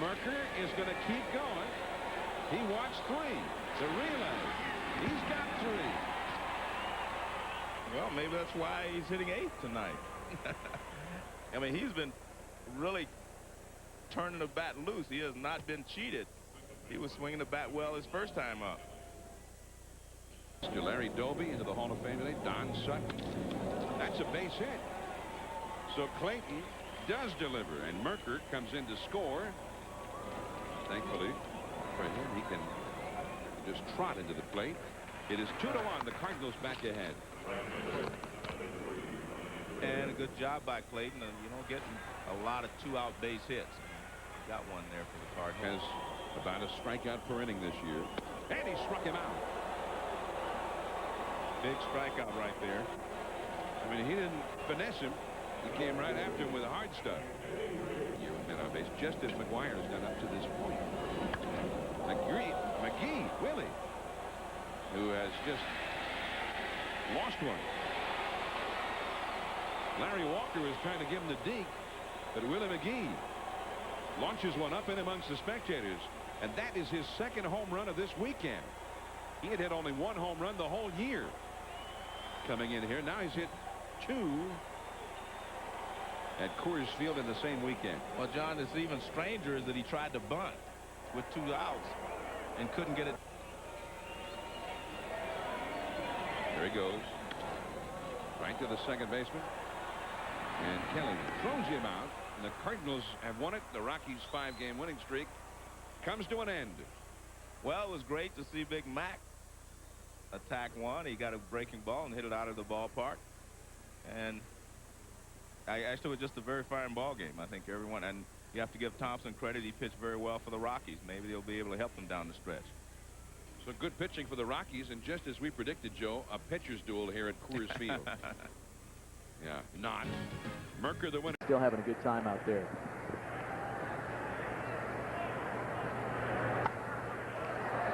Merker is going to keep going. He watched 3. The relay. He's got 3. Well, maybe that's why he's hitting 8th tonight. I mean, he's been really turning the bat loose. He has not been cheated. He was swinging the bat well his first time up. Mr. Larry Doby into the Hall of Fame today. Don Sutton. That's a base hit. So Clayton does deliver, and Merker comes in to score. Thankfully for him, he can just trot into the plate. It is 2-1. The Cardinals back ahead. And a good job by Clayton. Getting a lot of 2-out base hits. Got one there for the Cardinals. Has about a strikeout per inning this year. And he struck him out. Big strikeout right there. I mean, he didn't finesse him. He came right after him with the hard stuff. You've been on base just as McGuire has done up to this point. McGee, Willie, who has just lost one. Larry Walker was trying to give him the deke, but Willie McGee launches one up in amongst the spectators, and that is his 2nd home run of this weekend. He had hit only 1 home run the whole year. Coming in here, now he's hit 2 at Coors Field in the same weekend. Well, John, it's even stranger is that he tried to bunt with 2 outs and couldn't get it. There he goes. Right to the second baseman. And Kelly throws him out. And the Cardinals have won it. The Rockies' 5-game winning streak comes to an end. Well, it was great to see Big Mac attack one. He got a breaking ball and hit it out of the ballpark. And actually, it was just a very fine ball game. I think everyone, and you have to give Thompson credit. He pitched very well for the Rockies. Maybe they'll be able to help them down the stretch. So good pitching for the Rockies, and just as we predicted, Joe, a pitcher's duel here at Coors Field. Yeah, not. Merker the winner. Still having a good time out there.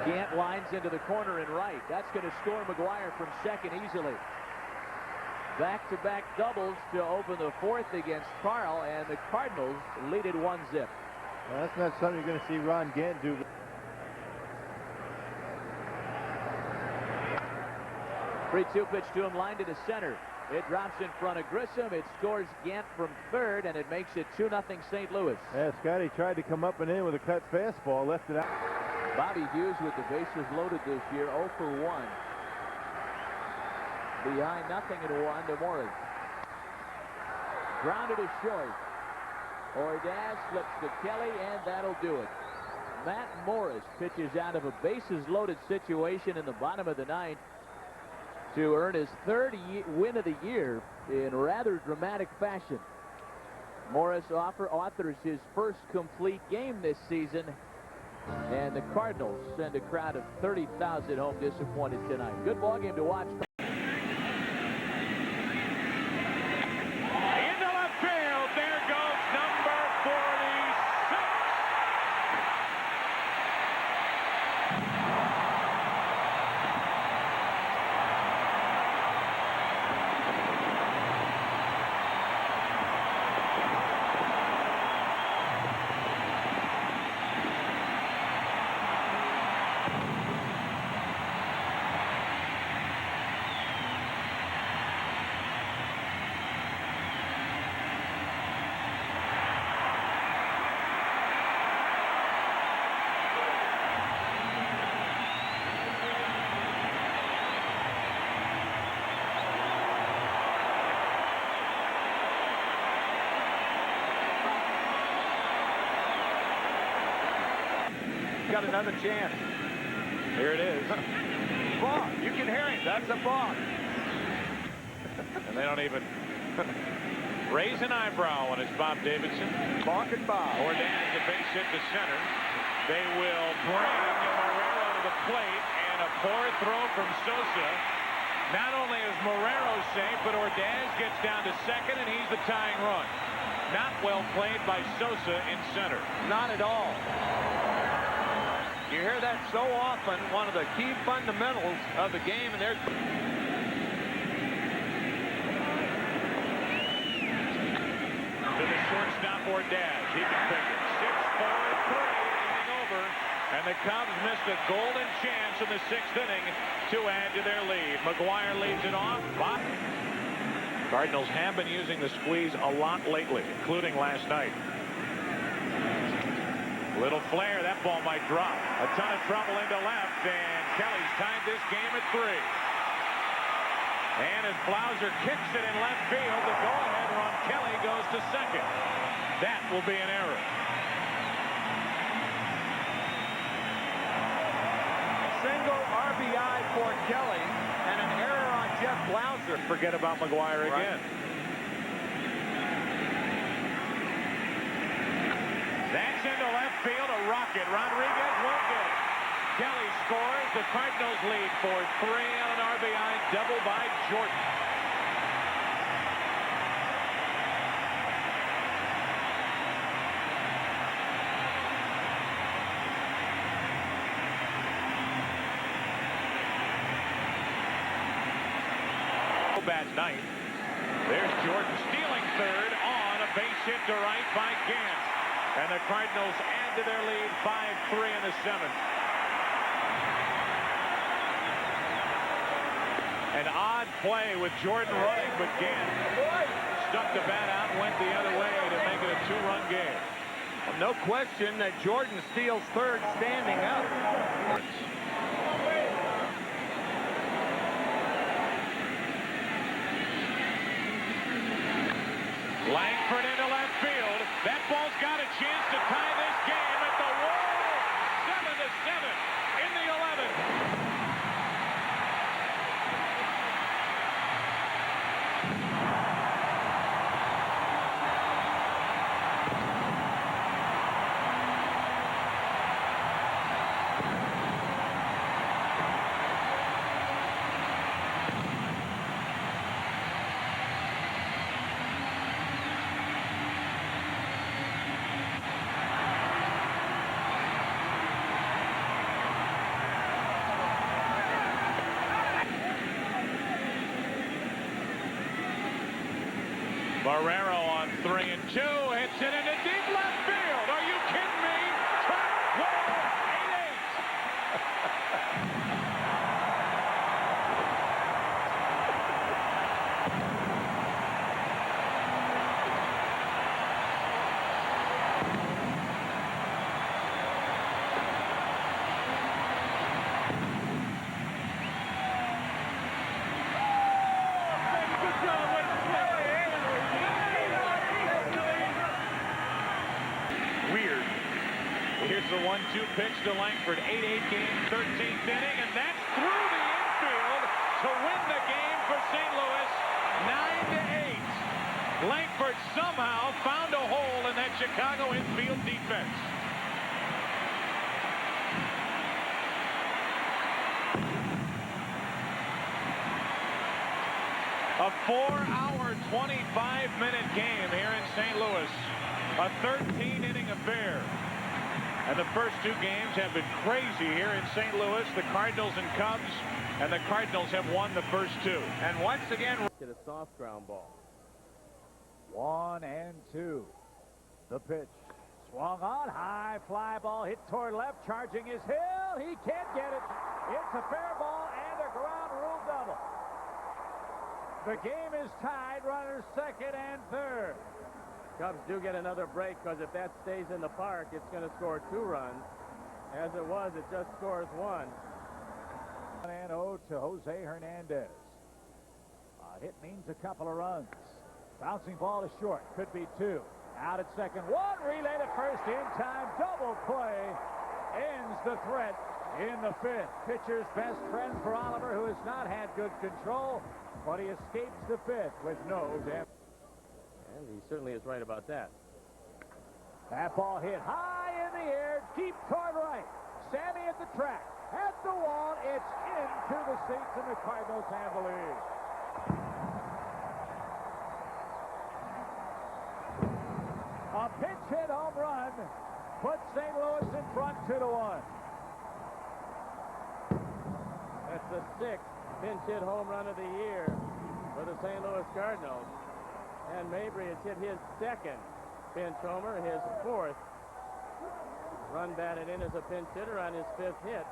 Gant lines into the corner and right. That's going to score McGuire from second easily. Back-to-back doubles to open the fourth against Carl, and the Cardinals lead it 1-0. Well, that's not something you're going to see Ron Gant do. 3-2 pitch to him, lined into center. It drops in front of Grissom. It scores Gant from third, and it makes it 2-0 St. Louis. Yeah, Scotty tried to come up and in with a cut fastball, left it out. Bobby Hughes with the bases loaded this year, 0 for 1. Behind 0-1 to Morris. Grounded to short. Ordaz flips to Kelly, and that'll do it. Matt Morris pitches out of a bases loaded situation in the bottom of the ninth to earn his third win of the year in rather dramatic fashion. Morris authors his first complete game this season, and the Cardinals send a crowd of 30,000 home disappointed tonight. Good ball game to watch. Into left field. There goes number 46. Got another chance. Here it is. Balk. You can hear him. That's a balk. And they don't even raise an eyebrow when it's Bob Davidson. Balk and Bob. Ordaz a base hit to center. They will bring Marrero to the plate, and a poor throw from Sosa. Not only is Marrero safe, but Ordaz gets down to second, and he's the tying run. Not well played by Sosa in center. Not at all. You hear that so often, one of the key fundamentals of the game, and they're... To the shortstop, Ordaz. He can pick it. 6-4-3, inning over, and the Cubs missed a golden chance in the sixth inning to add to their lead. McGuire leads it off. Cardinals have been using the squeeze a lot lately, including last night. Little flare, that ball might drop. A ton of trouble into left, and Kelly's tied this game at 3. And as Blauser kicks it in left field, the go-ahead run, Kelly goes to second. That will be an error. Single RBI for Kelly, and an error on Jeff Blauser. Forget about McGuire again. That's into left field, a rocket. Rodriguez won't get it. Kelly scores. The Cardinals lead for 3 on an RBI double by Jordan. Bats ninth. There's Jordan stealing third on a base hit to right by Gant. And the Cardinals add to their lead 5-3 in the 7th. An odd play with Jordan running, but Gant stuck the bat out and went the other way to make it a 2-run game. Well, no question that Jordan steals third standing up. Langford into left field. That ball's got a chance to tie this game at the wall. 7-7 in the 11th. Barrero on 3 and 2, hits it into deep left field. Are you kidding me? Track wall, 8-8. Here's the 1-2 pitch to Langford. 8-8 game, 13th inning, and that's through the infield to win the game for St. Louis, 9-8. Langford somehow found a hole in that Chicago infield defense. A 4-hour, 25-minute game here in St. Louis. A 13-inning affair. And the first 2 games have been crazy here in St. Louis. The Cardinals and Cubs, and the Cardinals have won the first 2. And once again, get a soft ground ball. 1-2. The pitch. Swung on, high fly ball hit toward left, charging his Hill. He can't get it. It's a fair ball and a ground rule double. The game is tied. Runners second and third. Cubs do get another break, because if that stays in the park, it's going to score 2 runs. As it was, it just scores 1. 1-0 to Jose Hernandez. A hit means a couple of runs. Bouncing ball is short. Could be 2. Out at second. 1 relay to first in time. Double play ends the threat in the 5th. Pitcher's best friend for Oliver, who has not had good control, but he escapes the 5th with no damage. And he certainly is right about that. That ball hit high in the air, deep toward right. Sammy at the track, at the wall. It's into the seats, and the Cardinals have the lead. A pinch hit home run puts St. Louis in front 2-1. That's the 6th pinch hit home run of the year for the St. Louis Cardinals. And Mabry has hit his 2nd pinch homer, his 4th run batted in as a pinch hitter on his 5th hit.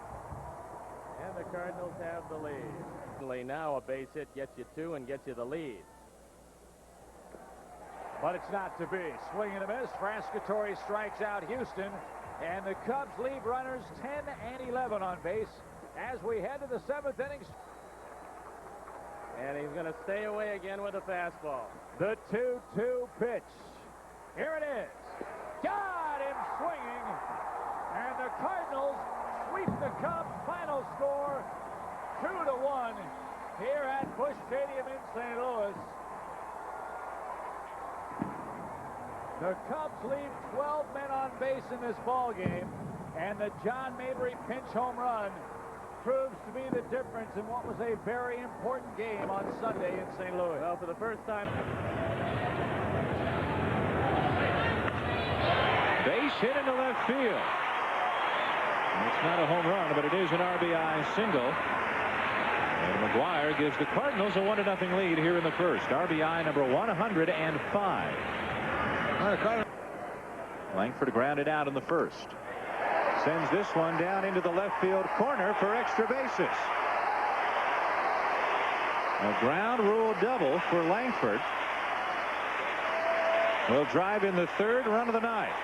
And the Cardinals have the lead. Now a base hit gets you 2 and gets you the lead. But it's not to be. Swing and a miss. Frascatore strikes out Houston. And the Cubs leave runners 10 and 11 on base as we head to the 7th inning. And he's going to stay away again with a fastball. The 2-2 pitch. Here it is. Got him swinging. And the Cardinals sweep the Cubs. Final score 2-1 here at Busch Stadium in St. Louis. The Cubs leave 12 men on base in this ball game, and the John Mabry pinch home run proves to be the difference in what was a very important game on Sunday in St. Louis. Well, for the first time. Base hit into left field. It's not a home run, but it is an RBI single. And McGuire gives the Cardinals a 1-0 lead here in the first. RBI number 105. Langford grounded out in the first. Sends this one down into the left field corner for extra bases. A ground rule double for Langford. Will drive in the 3rd run of the night.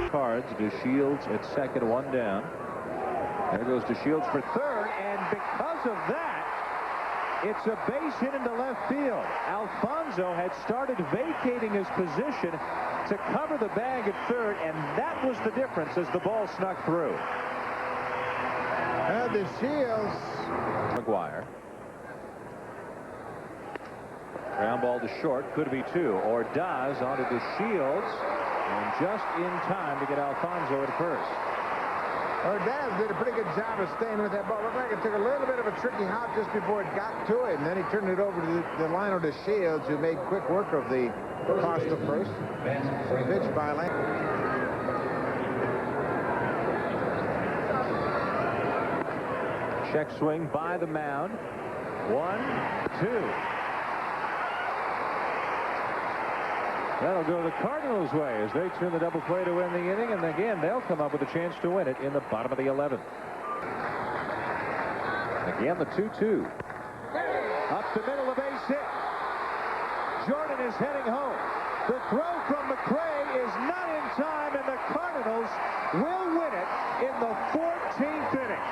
Cards to Shields at second, 1 down. There goes to Shields for 3rd, and because of that, it's a base hit into left field. Alfonso had started vacating his position to cover the bag at 3rd, and that was the difference as the ball snuck through. And the Shields. McGuire. Ground ball to short, could be 2. Ordaz onto the Shields, and just in time to get Alfonso at first. Ordaz did a pretty good job of staying with that ball. Looked like it took a little bit of a tricky hop just before it got to it, and then he turned it over to the liner to Shields, who made quick work of the toss to first. Pitch by Langford. Check swing by the mound. 1-2. That'll go the Cardinals' way as they turn the double play to win the inning, and again they'll come up with a chance to win it in the bottom of the 11th. Again the 2-2. Up the middle, a base hit. Jordan is heading home. The throw from McRae is not in time, and the Cardinals will win it in the 14th inning.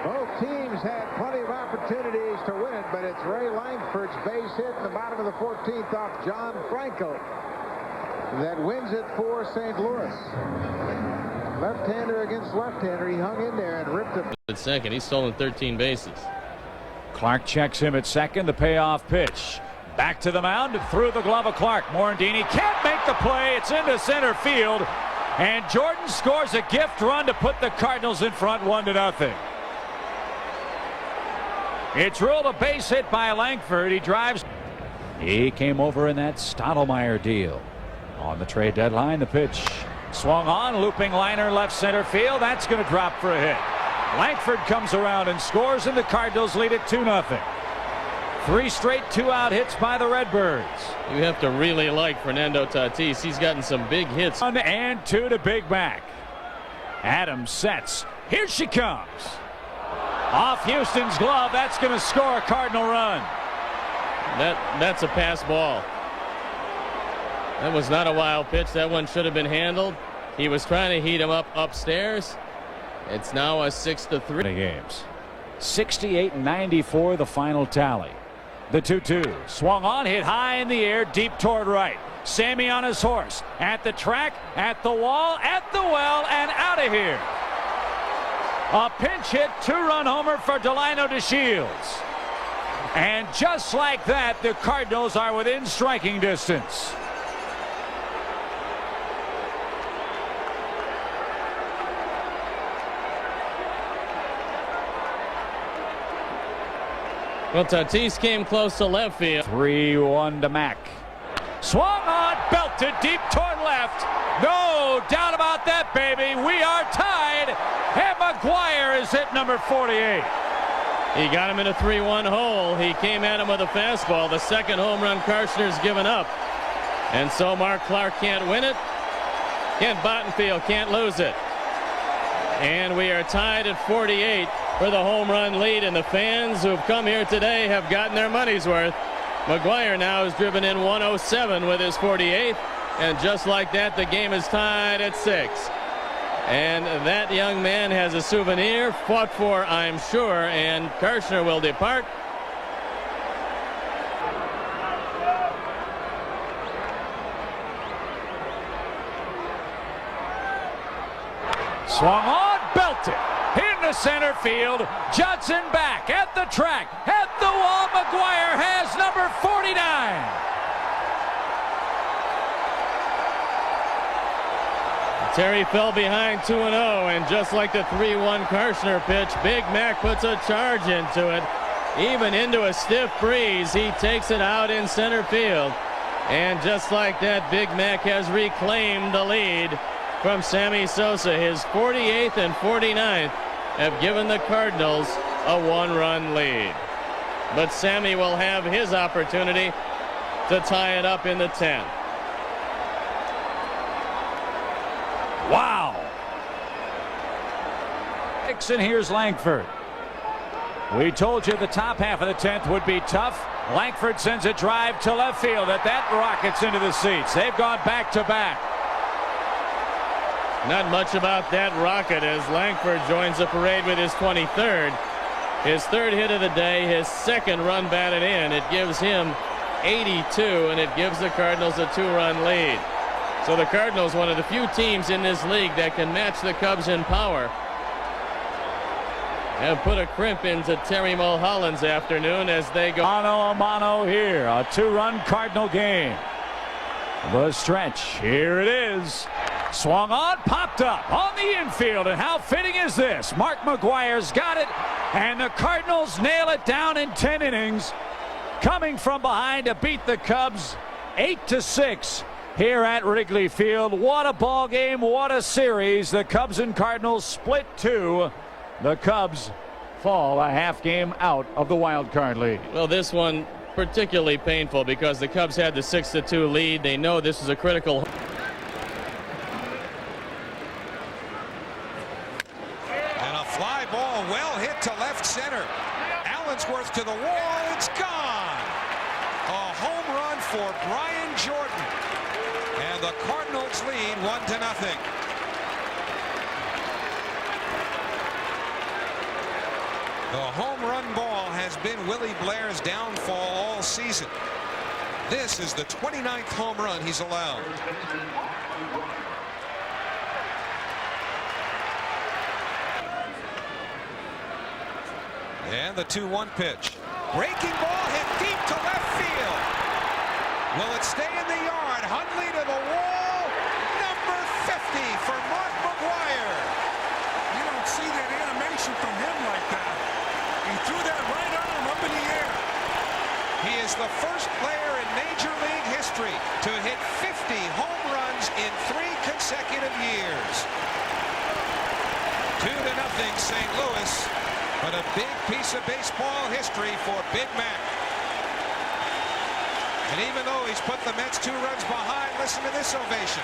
Both teams had plenty of opportunities to win it, but it's Ray Langford's base hit in the bottom of the 14th off John Franco that wins it for St. Louis. Left-hander against left-hander. He hung in there and ripped it. At second, he's stolen 13 bases. Clark checks him at second. The payoff pitch. Back to the mound, through the glove of Clark. Morandini can't make the play. It's into center field. And Jordan scores a gift run to put the Cardinals in front 1-0. It's ruled a base hit by Langford. He drives. He came over in that Stottlemyre deal. On the trade deadline, the pitch swung on, looping liner left center field. That's going to drop for a hit. Langford comes around and scores, and the Cardinals lead it 2-0. 3 straight 2-out hits by the Redbirds. You have to really like Fernando Tatis. He's gotten some big hits. 1 and 2 to Big Mac. Adams sets. Here she comes. Off Houston's glove. That's going to score a Cardinal run. That's a pass ball. That was not a wild pitch. That one should have been handled. He was trying to heat him up upstairs. It's now a 6-3 games. 68-94 the final tally. The 2-2 swung on, hit high in the air, deep toward right. Sammy on his horse, at the track, at the wall, at the well, and out of here. A pinch hit, 2-run homer for Delino DeShields. And just like that, the Cardinals are within striking distance. Well, Tatis came close to left field. 3-1 to Mack. Swung on, belted deep toward left. No doubt about that, baby. We are tied. And McGuire is hit number 48. He got him in a 3-1 hole. He came at him with a fastball. The second home run Karshner's given up. And so Mark Clark can't win it. Kent Bottenfield can't lose it. And we are tied at 48 for the home run lead. And the fans who have come here today have gotten their money's worth. McGuire now has driven in 107 with his 48th. And just like that, the game is tied at 6. And that young man has a souvenir, fought for, I'm sure, and Karshner will depart. Swung on, belted. Into center field. Judson back at the track, at the wall. McGuire has number 49. Terry fell behind 2-0, and just like the 3-1 Karshner pitch, Big Mac puts a charge into it. Even into a stiff breeze, he takes it out in center field. And just like that, Big Mac has reclaimed the lead from Sammy Sosa. His 48th and 49th have given the Cardinals a 1-run lead. But Sammy will have his opportunity to tie it up in the 10th. Wow. And here's Langford. We told you the top half of the 10th would be tough. Langford sends a drive to left field. That rockets into the seats. They've gone back to back. Not much about that rocket as Langford joins the parade with his 23rd. His 3rd hit of the day, his 2nd run batted in. It gives him 82, and it gives the Cardinals a 2-run lead. So the Cardinals, one of the few teams in this league that can match the Cubs in power, have put a crimp into Terry Mulholland's afternoon as they go mano a mano here. A 2-run Cardinal game. The stretch. Here it is. Swung on, popped up on the infield, and how fitting is this? Mark McGwire's got it, and the Cardinals nail it down in 10 innings, coming from behind to beat the Cubs 8-6 here at Wrigley Field. What a ball game, what a series. The Cubs and Cardinals split 2. The Cubs fall a half game out of the wild card lead. Well, this one particularly painful because the Cubs had the 6-2 lead. They know this is a critical. And a fly ball well hit to left center. Allensworth to the wall. It's gone. A home run for Brian Jordan. And the Cardinals lead 1-0. The home run ball has been Willie Blair's downfall all season. This is the 29th home run he's allowed. And the 2-1 pitch. Breaking ball hit deep to left field. Will it stay in the yard? Hundley to the wall. Number 50 for Mark McGwire. You don't see that animation from him like that. He threw that right arm up in the air. He is the first player in Major League history to hit 50 home runs in 3 consecutive years. 2-0 St. Louis, but a big piece of baseball history for Big Mac. And even though he's put the Mets 2 runs behind, listen to this ovation.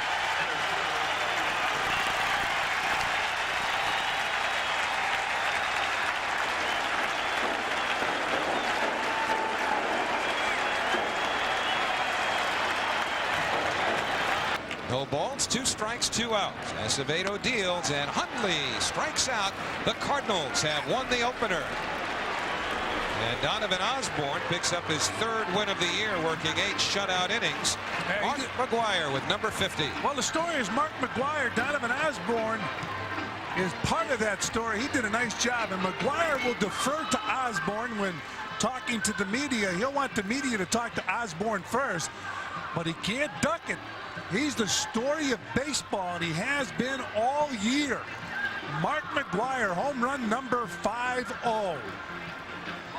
No balls, 2 strikes, 2 outs. Acevedo deals, and Hundley strikes out. The Cardinals have won the opener. And Donovan Osborne picks up his 3rd win of the year, working 8 shutout innings. Mark McGwire with number 50. Well, the story is Mark McGwire. Donovan Osborne is part of that story. He did a nice job, and McGwire will defer to Osborne when talking to the media. He'll want the media to talk to Osborne first, but he can't duck it. He's the story of baseball, and he has been all year. Mark McGwire, home run number 50.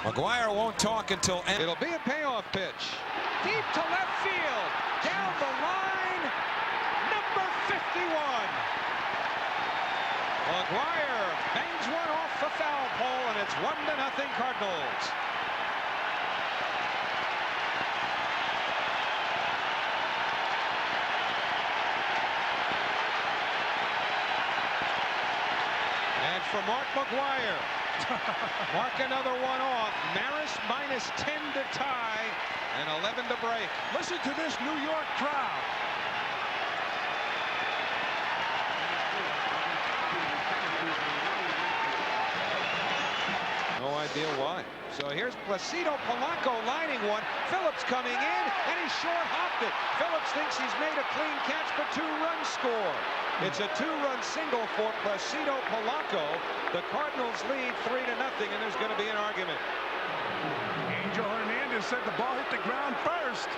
McGwire won't talk until end. It'll be a payoff pitch. Deep to left field. Down the line. Number 51. McGwire bangs one off the foul pole, and it's 1-0 Cardinals. And for Mark McGwire, mark another one off. Maris minus 10 to tie and 11 to break. Listen to this New York crowd. No idea why. So here's Placido Polanco lining one. Phillips coming in, and he short-hopped it. Phillips thinks he's made a clean catch, but 2 runs score. It's a 2-run single for Placido Polanco. The Cardinals lead 3-0, and there's going to be an argument. Angel Hernandez said the ball hit the ground first.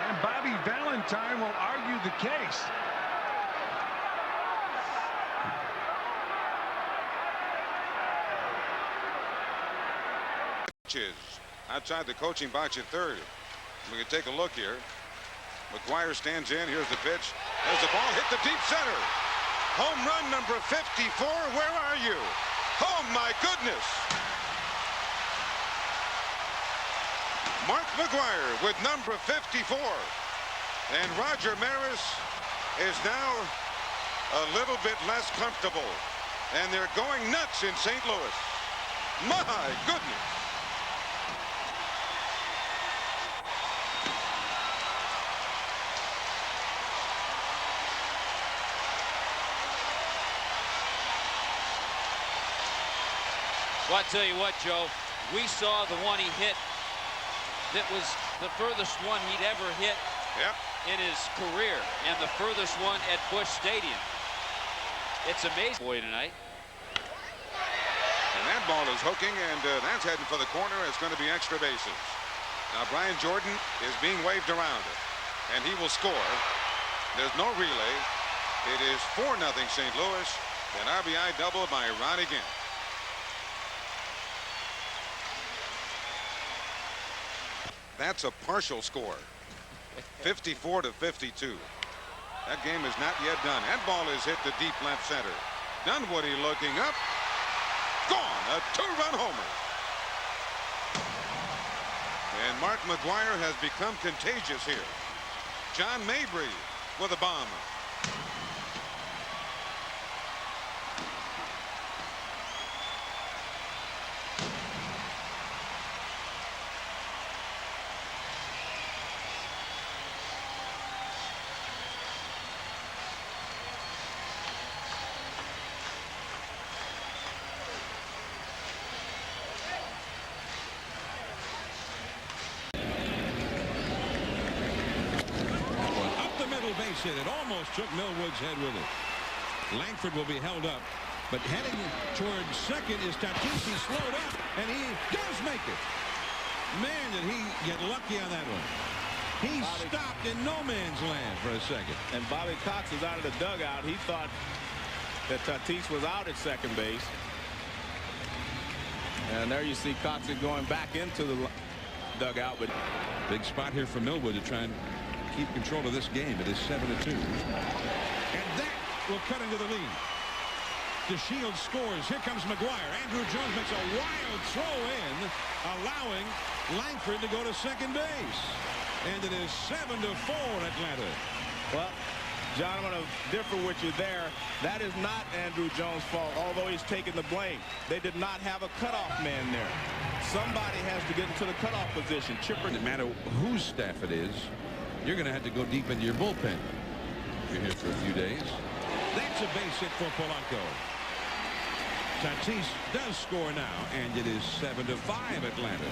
And Bobby Valentine will argue the case. Outside the coaching box at third. We can take a look here. McGwire stands in. Here's the pitch. There's the ball. Hit the deep center. Home run number 54. Where are you? Oh, my goodness. Mark McGwire with number 54. And Roger Maris is now a little bit less comfortable. And they're going nuts in St. Louis. My goodness. Well, I tell you what, Joe, we saw the one he hit that was the furthest one he'd ever hit in his career, and the furthest one at Busch Stadium. It's amazing boy tonight. And that ball is hooking, and that's heading for the corner. It's going to be extra bases. Now Brian Jordan is being waved around, and he will score. There's no relay. It is 4-0 St. Louis. An RBI double by Ronnie Gant. That's a partial score. 54-52. That game is not yet done. That ball is hit to deep left center. Dunwoody looking up. Gone. A 2-run homer. And Mark McGwire has become contagious here. John Mabry with a bomb. Base hit. It almost took Millwood's head with it. Langford will be held up, but heading towards second is Tatis. He slowed up, and he does make it. Man, did he get lucky on that one. He stopped in no man's land for a second. And Bobby Cox is out of the dugout. He thought that Tatis was out at second base. And there you see Cox going back into the dugout. But big spot here for Millwood to try and keep control of this game. It is 7-2. And that will cut into the lead. DeShields scores. Here comes McGwire. Andrew Jones makes a wild throw in, allowing Langford to go to second base. And it is 7-4 Atlanta. Well, John, I'm going to differ with you there. That is not Andrew Jones' fault, although he's taking the blame. They did not have a cutoff man there. Somebody has to get into the cutoff position. Chipper. No matter whose staff it is, you're going to have to go deep into your bullpen. You're here for a few days. That's a base hit for Polanco. Tatis does score now, and it is 7-5 Atlanta.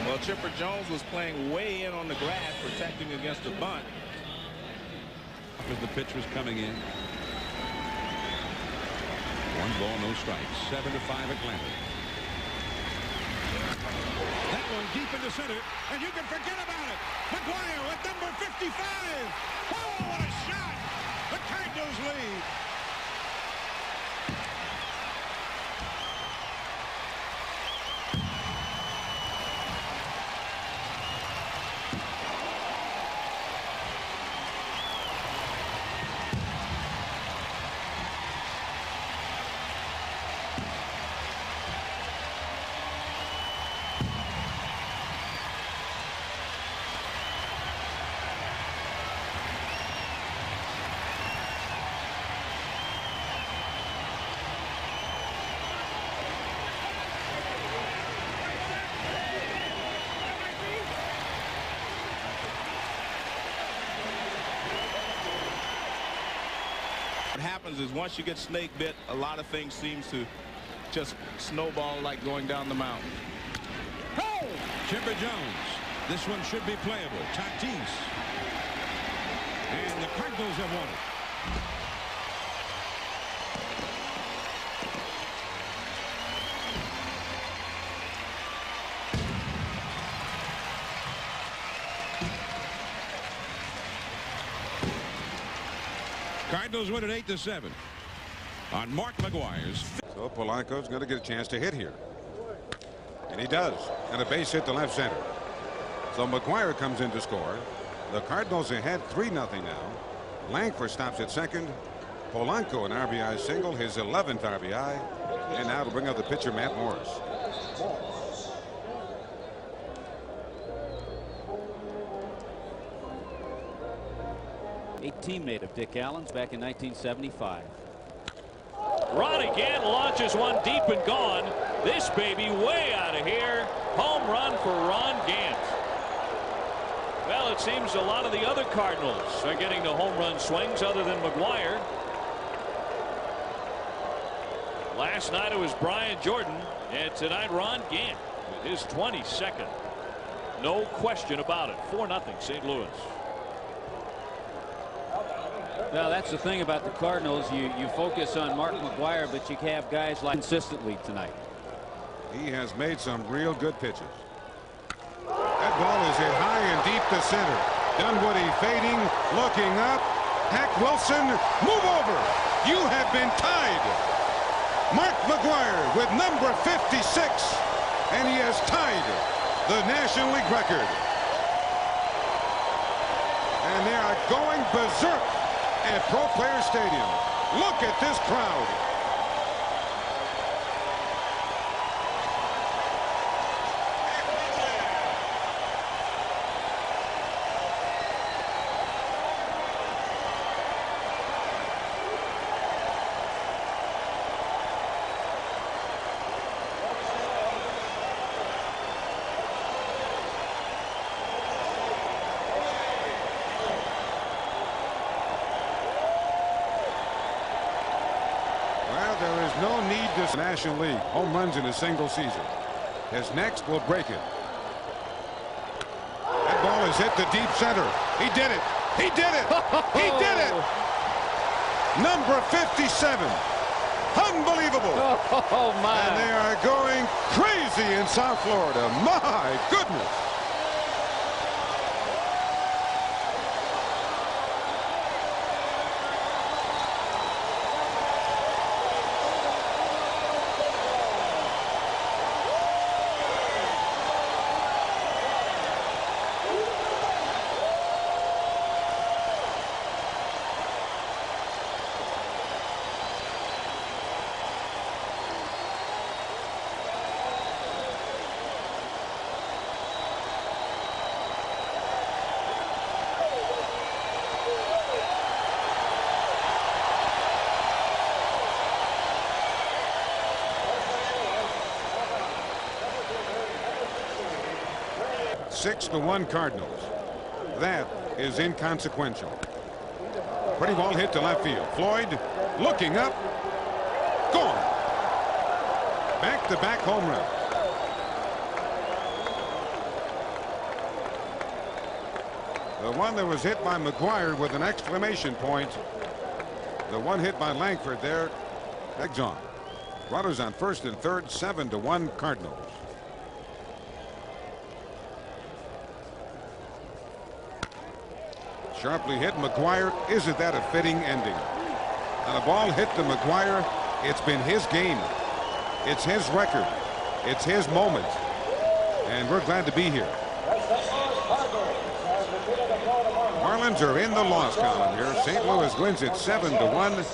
Well, Chipper Jones was playing way in on the grass, protecting against the bunt. As the pitch was coming in. 1 ball, no strikes. 7-5 Atlanta. That one deep into center, and you can forget about it. McGwire with number 55. Oh, what a shot! The Cardinals lead. What happens is once you get snake bit, a lot of things seems to just snowball like going down the mountain. Oh! Chipper Jones. This one should be playable. Tatis. And the Cardinals have won it. Cardinals win it 8-7 on Mark McGwire's. So Polanco's going to get a chance to hit here. And he does. And a base hit to left center. So McGwire comes in to score. The Cardinals ahead 3-0 now. Langford stops at second. Polanco an RBI single, his 11th RBI. And now to bring up the pitcher, Matt Morris. A teammate of Dick Allen's back in 1975. Ronnie Gant launches one deep and gone. This baby way out of here. Home run for Ron Gant. Well, it seems a lot of the other Cardinals are getting the home run swings other than McGwire. Last night it was Brian Jordan, and tonight Ron Gant with his 22nd. No question about it. 4-0 St. Louis. Well, that's the thing about the Cardinals. You focus on Mark McGwire, but you have guys like consistently tonight. He has made some real good pitches. That ball is hit high and deep to center. Dunwoody fading, looking up. Hack Wilson, move over. You have been tied. Mark McGwire with number 56, and he has tied the National League record. And they are going berserk at Pro Player Stadium. Look at this crowd. There is no need to National League home runs in a single season. His next will break it. That ball is hit to deep center. He did it. He did it. He did it. Number 57. Unbelievable. Oh my. And they are going crazy in South Florida. My goodness. Six to 1 Cardinals. That is inconsequential. Pretty ball hit to left field. Floyd looking up. Gone. Back-to-back home run. The one that was hit by McGwire with an exclamation point. The one hit by Langford there. Eggs on. Runners on first and third. 7 to 1 Cardinals. Sharply hit McGwire. Isn't that a fitting ending? And a ball hit to McGwire. It's been his game. It's his record. It's his moment. And we're glad to be here. Marlins are in the loss column here. St. Louis wins it 7 to 1.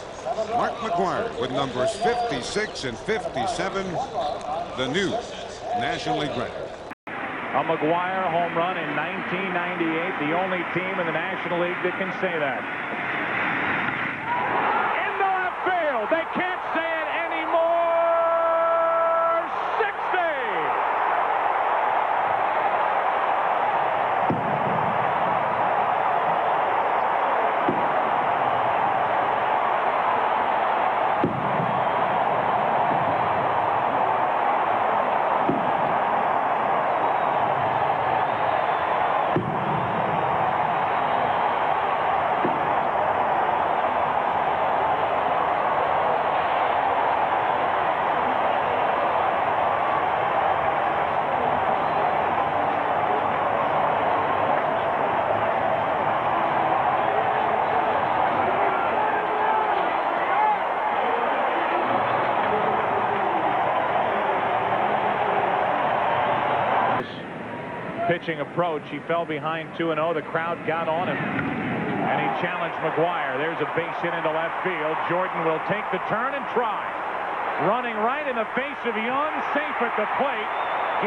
Mark McGwire with numbers 56 and 57. The new National League record. A McGwire home run in 1998, the only team in the National League that can say that. In the left field, they can't say it anymore. 60! Pitching approach. He fell behind 2-0. The crowd got on him, and he challenged McGwire. There's a base hit into left field. Jordan will take the turn and try. Running right in the face of Young, safe at the plate.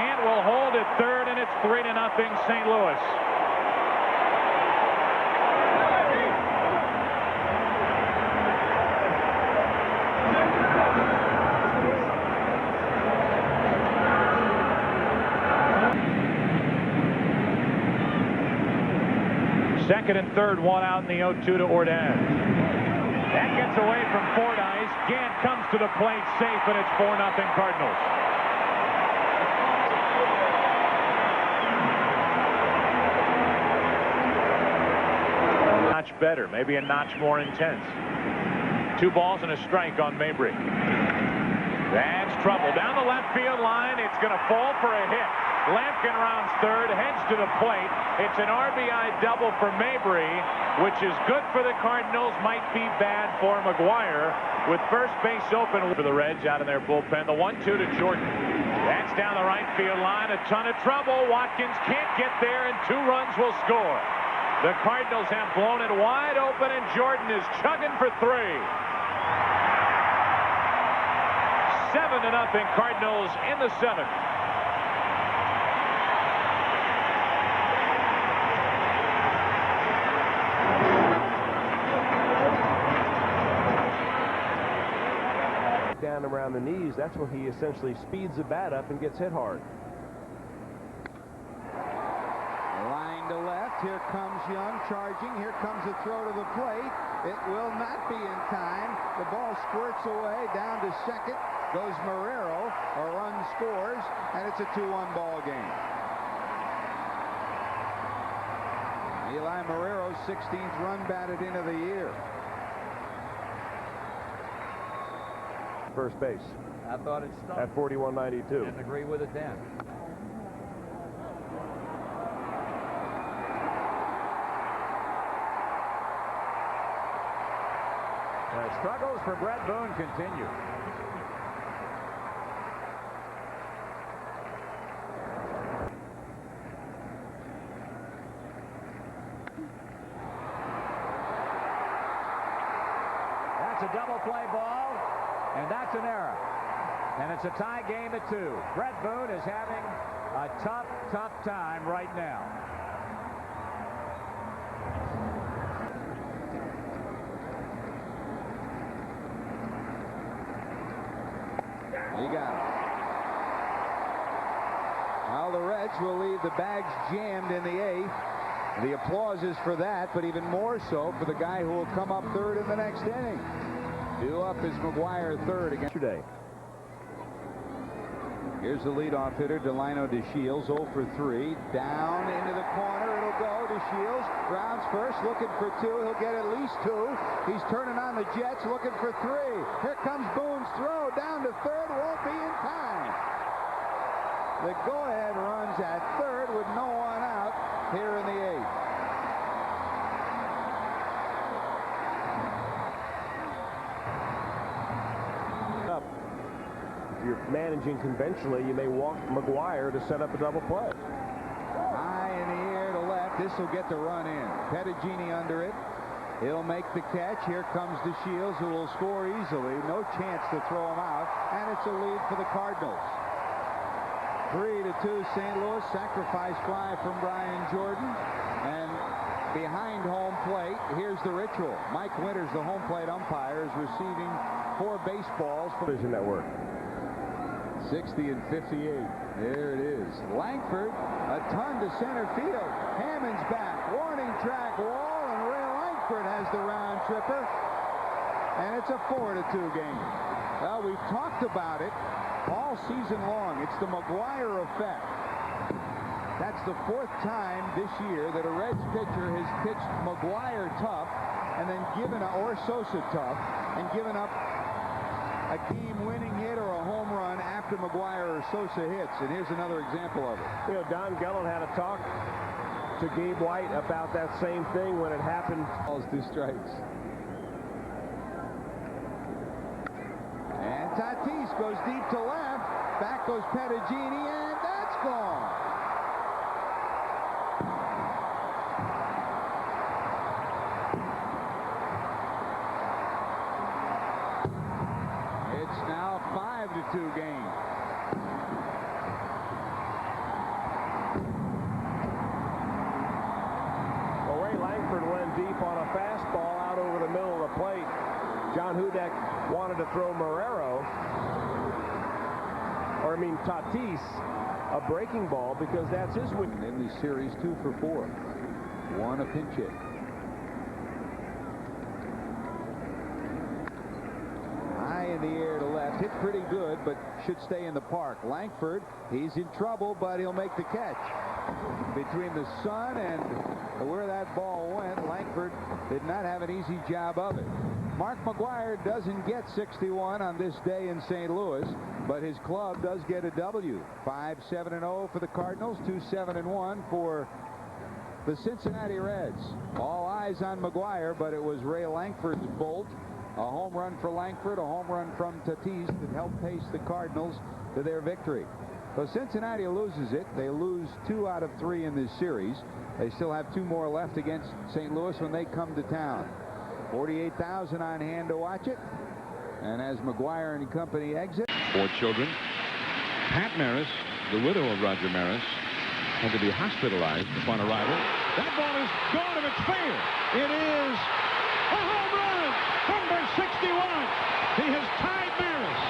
Gant will hold at third, and it's 3-0 St. Louis. Second and third, one out in the 0-2 to Ordaz. That gets away from Fordyce. Gant comes to the plate safe, and it's 4-0 Cardinals. Not notch better, maybe a notch more intense. 2 balls and a strike on Mabry. That's trouble down the left field line. It's going to fall for a hit. Lampkin rounds third, heads to the plate. It's an RBI double for Mabry, which is good for the Cardinals, might be bad for McGuire, with first base open for the Reds out in their bullpen. The 1-2 to Jordan. That's down the right field line. A ton of trouble. Watkins can't get there, and 2 runs will score. The Cardinals have blown it wide open, and Jordan is chugging for 3. 7-0 Cardinals in the 7th. Down around the knees, that's when he essentially speeds the bat up and gets hit hard. Line to left. Here comes Young charging. Here comes a throw to the plate. It will not be in time. The ball squirts away down to second. Goes Marrero. A run scores, and it's a 2-1 ball game. Eli Marrero's 16th run batted in of the year. First base. I thought it stopped. At 41.92. Didn't agree with it then. The struggles for Brett Boone continue. That's a double play ball, and that's an error. And it's a tie game at 2. Brett Boone is having a tough time right now. He got it. Now the Reds will leave the bags jammed in the 8th. The applause is for that, but even more so for the guy who will come up 3rd in the next inning. Due up is McGuire 3rd against today. Here's the leadoff hitter, Delino DeShields, 0 for 3. Down into the corner, it'll go. DeShields rounds first, looking for 2. He'll get at least 2. He's turning on the Jets, looking for 3. Here comes Boone's throw down to 3rd. Won't be in time. The go-ahead runs at 3rd with no one out here in the 8th. If you're managing conventionally, you may walk McGuire to set up a double play. High in the air to left. This will get the run in. Pettigini under it. He'll make the catch. Here comes DeShields, who will score easily. No chance to throw him out. And it's a lead for the Cardinals. 3-2 St. Louis. Sacrifice fly from Brian Jordan. And behind home plate, here's the ritual. Mike Winters, the home plate umpire, is receiving 4 baseballs from Vision Network. 60 and 58. There it is. Langford, a ton to center field. Hammond's back. Warning track wall, and Ray Langford has the round tripper. And it's a 4-2 game. Well, we've talked about it all season long. It's the McGuire effect. That's the 4th time this year that a Reds pitcher has pitched McGuire tough and then given or Sosa tough and given up a game-winning hit or a home run after McGuire or Sosa hits. And here's another example of it. You know, Don Gellin had a talk to Gabe White about that same thing when it happened. Balls, 2 strikes. And Tatis goes deep to left. Back goes Pettigini, and that's gone. It's now a 5-2 game. Well, Ray Langford went deep on a fastball out over the middle of the plate. John Hudek wanted to throw Tatis a breaking ball because that's his win. In the series, 2 for 4. 1 a pinch hit. High in the air to left. Hit pretty good, but should stay in the park. Langford, he's in trouble, but he'll make the catch. Between the sun and where that ball went, Langford did not have an easy job of it. Mark McGwire doesn't get 61 on this day in St. Louis, but his club does get a W. 5-7-0 for the Cardinals, 2-7-1 for the Cincinnati Reds. All eyes on McGwire, but it was Ray Langford's bolt. A home run for Langford, a home run from Tatis that helped pace the Cardinals to their victory. So Cincinnati loses it. They lose 2 out of 3 in this series. They still have 2 more left against St. Louis when they come to town. 48,000 on hand to watch it. And as McGwire and company exit. 4 children. Pat Maris, the widow of Roger Maris, had to be hospitalized upon arrival. That ball is gone if it's fair. It is a home run. Number 61. He has tied Maris.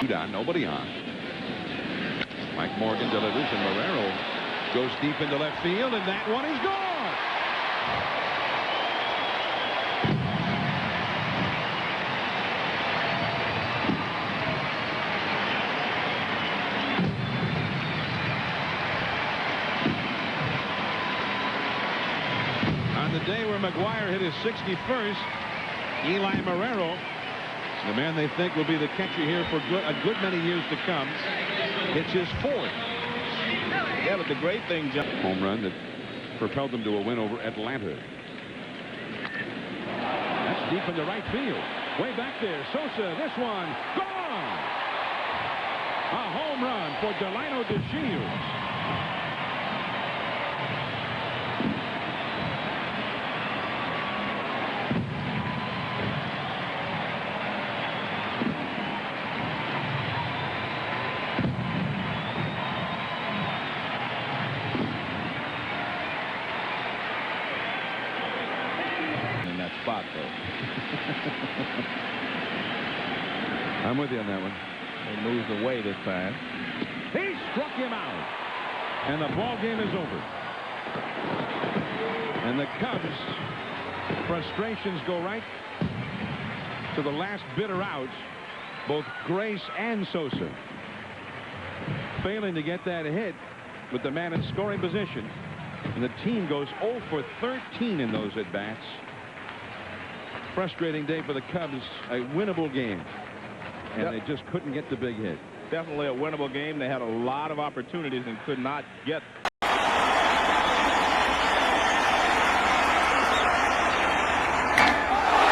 Down, nobody on. Mike Morgan delivers, and Marrero goes deep into left field, and that one is gone. On the day where McGwire hit his 61st, Eli Marrero, the man they think will be the catcher here for a good many years to come, it's his 4th. Yeah, but the great thing, John. Home run that propelled them to a win over Atlanta. That's deep into right field. Way back there. Sosa, this one, gone! A home run for Delino DeShields. Spot, though. I'm with you on that one. He moves away this time. He struck him out. And the ball game is over. And the Cubs' frustrations go right to the last bitter out. Both Grace and Sosa failing to get that hit with the man in scoring position. And the team goes 0 for 13 in those at-bats. Frustrating day for the Cubs. A winnable game, and they just couldn't get the big hit. Definitely a winnable game. They had a lot of opportunities and could not get.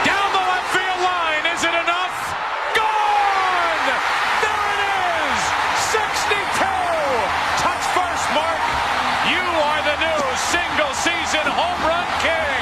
Down the left field line. Is it enough? Gone! There it is! 62! Touch first, Mark. You are the new single-season home run king.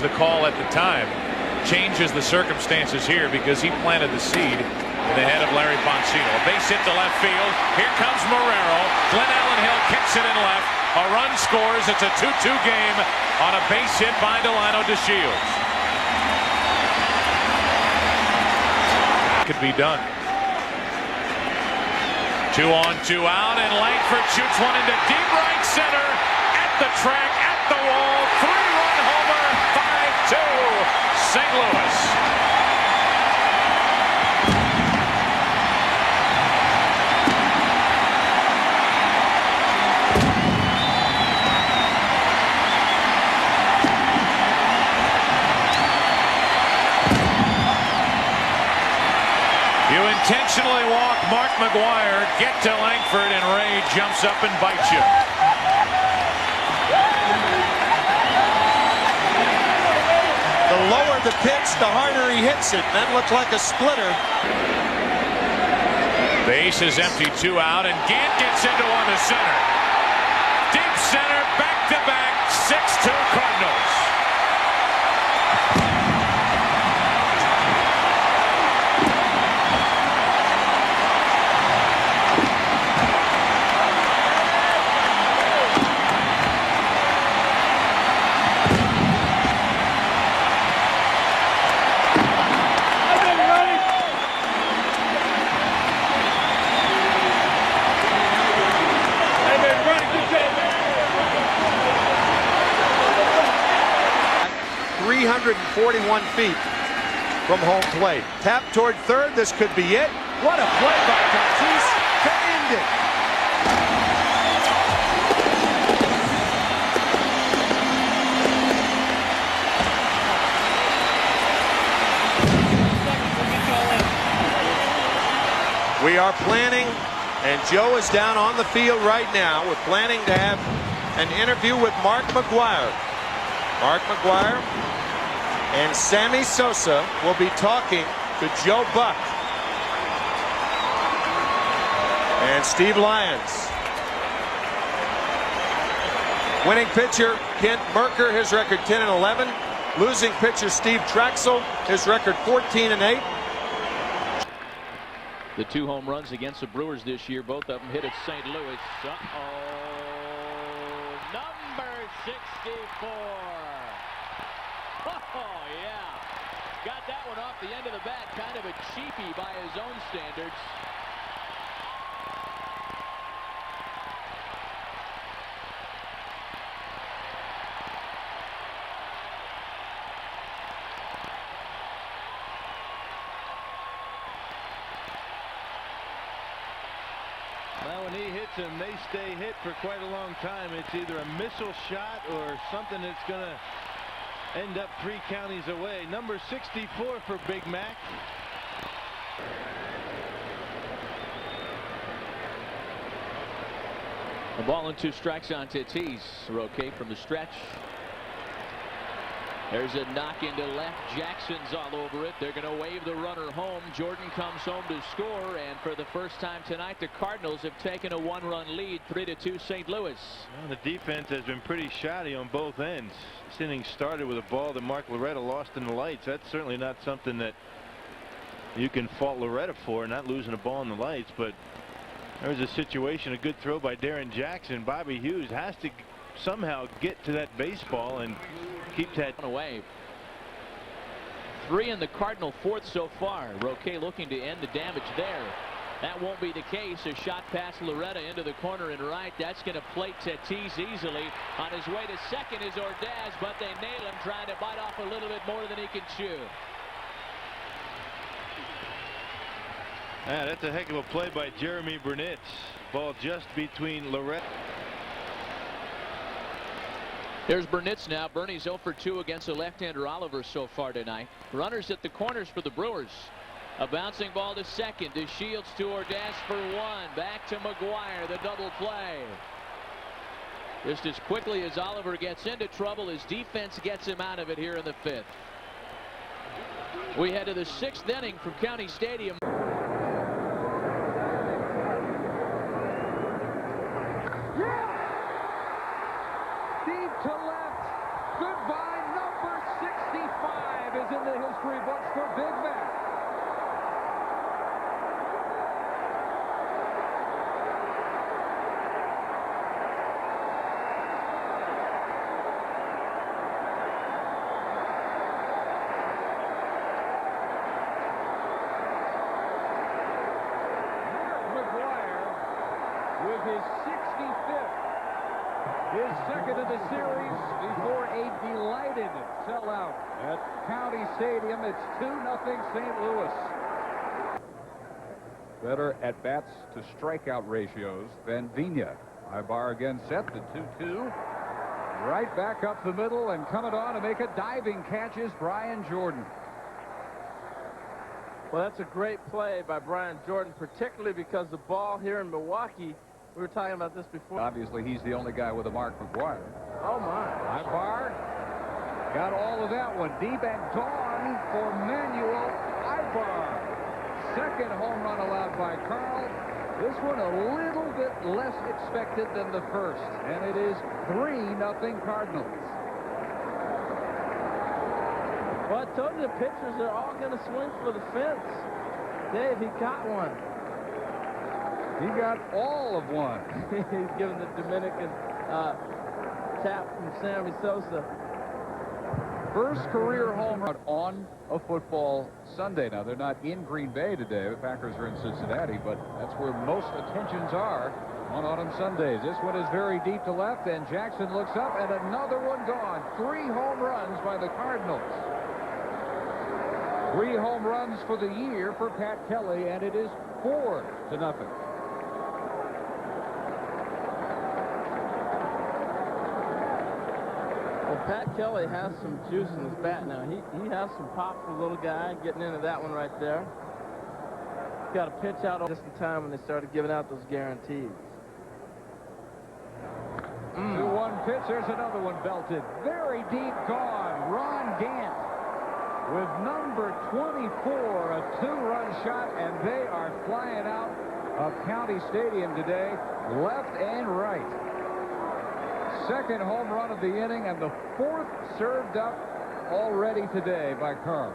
the call at the time changes the circumstances here because he planted the seed in the head of Larry Bonsino. A base hit to left field. Here comes Marrero. Glenn Allen Hill kicks it in left. A run scores. It's a 2-2 game on a base hit by Delano DeShields. Could be done. 2 on, 2 out, and Langford shoots one into deep right center at the track, at the wall. 3-run homer, 5-2, St. Louis. Intentionally walk Mark McGwire, get to Langford, and Ray jumps up and bites you. The lower the pitch, the harder he hits it. That looked like a splitter. Base is empty, 2 out, and Gant gets into one to center. Deep center, back-to-back, 6-2 Cardinals. .341 feet from home plate. Tap toward third. This could be it. What a play by Tatis to end it. We are planning, and Joe is down on the field right now. We're planning to have an interview with Mark McGwire. Mark McGwire and Sammy Sosa will be talking to Joe Buck and Steve Lyons. Winning pitcher Kent Merker, his record 10-11. Losing pitcher Steve Traxel, his record 14-8. The 2 home runs against the Brewers this year, both of them hit at St. Louis. Number 64. Oh, yeah. Got that one off the end of the bat. Kind of a cheapie by his own standards. Well, when he hits them, they stay hit for quite a long time. It's either a missile shot or something that's going to end up 3 counties away. Number 64 for Big Mac. A ball and 2 strikes on Tatis. Roque from the stretch. There's a knock into left. Jackson's all over it. They're going to wave the runner home. Jordan comes home to score, and for the first time tonight, the Cardinals have taken a 1-run lead, 3-2 St. Louis. Well, the defense has been pretty shoddy on both ends. This inning started with a ball that Mark Loretta lost in the lights. That's certainly not something that you can fault Loretta for, not losing a ball in the lights, but there was a situation, a good throw by Darren Jackson. Bobby Hughes has to somehow get to that baseball and keep that away. 3 in the Cardinal 4th so far. Roque looking to end the damage there. That won't be the case. A shot past Loretta into the corner and right. That's going to plate Tatis easily. On his way to second is Ordaz, but they nail him, trying to bite off a little bit more than he can chew. Yeah, that's a heck of a play by Jeremy Burnett. Ball just between Loretta. There's Burnitz now. Bernie's 0 for 2 against the left-hander Oliver so far tonight. Runners at the corners for the Brewers. A bouncing ball to second. DeShields to Ordaz for 1. Back to McGwire. The double play. Just as quickly as Oliver gets into trouble, his defense gets him out of it here in the 5th. We head to the 6th inning from County Stadium. Deep to left. Goodbye, number 64. history books for Big Mac. With his 65th, his second of the series before a delighted sellout at County Stadium. It's 2-0 St. Louis. Better at-bats to strikeout ratios than Vina. Ibar again set the 2-2. Right back up the middle and coming on to make a diving catch is Brian Jordan. Well, that's a great play by Brian Jordan, particularly because the ball here in Milwaukee, we were talking about this before. Obviously, he's the only guy with a Mark McGwire. Oh, my. Ibar got all of that one. Deep and gone for Manuel Ibar. Second home run allowed by Carl. This one a little bit less expected than the first. And it is 3-0 Cardinals. Well, I told you the pitchers are all going to swing for the fence. Dave, he got one. He got all of one. He's giving the Dominican tap from Sammy Sosa. First career home run on a football Sunday. Now, they're not in Green Bay today. The Packers are in Cincinnati, but that's where most attentions are on autumn Sundays. This one is very deep to left, and Jackson looks up, and another one gone. 3 home runs by the Cardinals. 3 home runs for the year for Pat Kelly, and it is 4-0. Well, Pat Kelly has some juice in his bat now. He has some pop for a little guy, getting into that one right there. Got a pitch out just in time when they started giving out those guarantees. 2-1 pitch. There's another one belted. Very deep gone. Ron Gant with number 24, a 2-run shot, and they are flying out of County Stadium today, left and right. Second home run of the inning, and the 4th served up already today by Carl.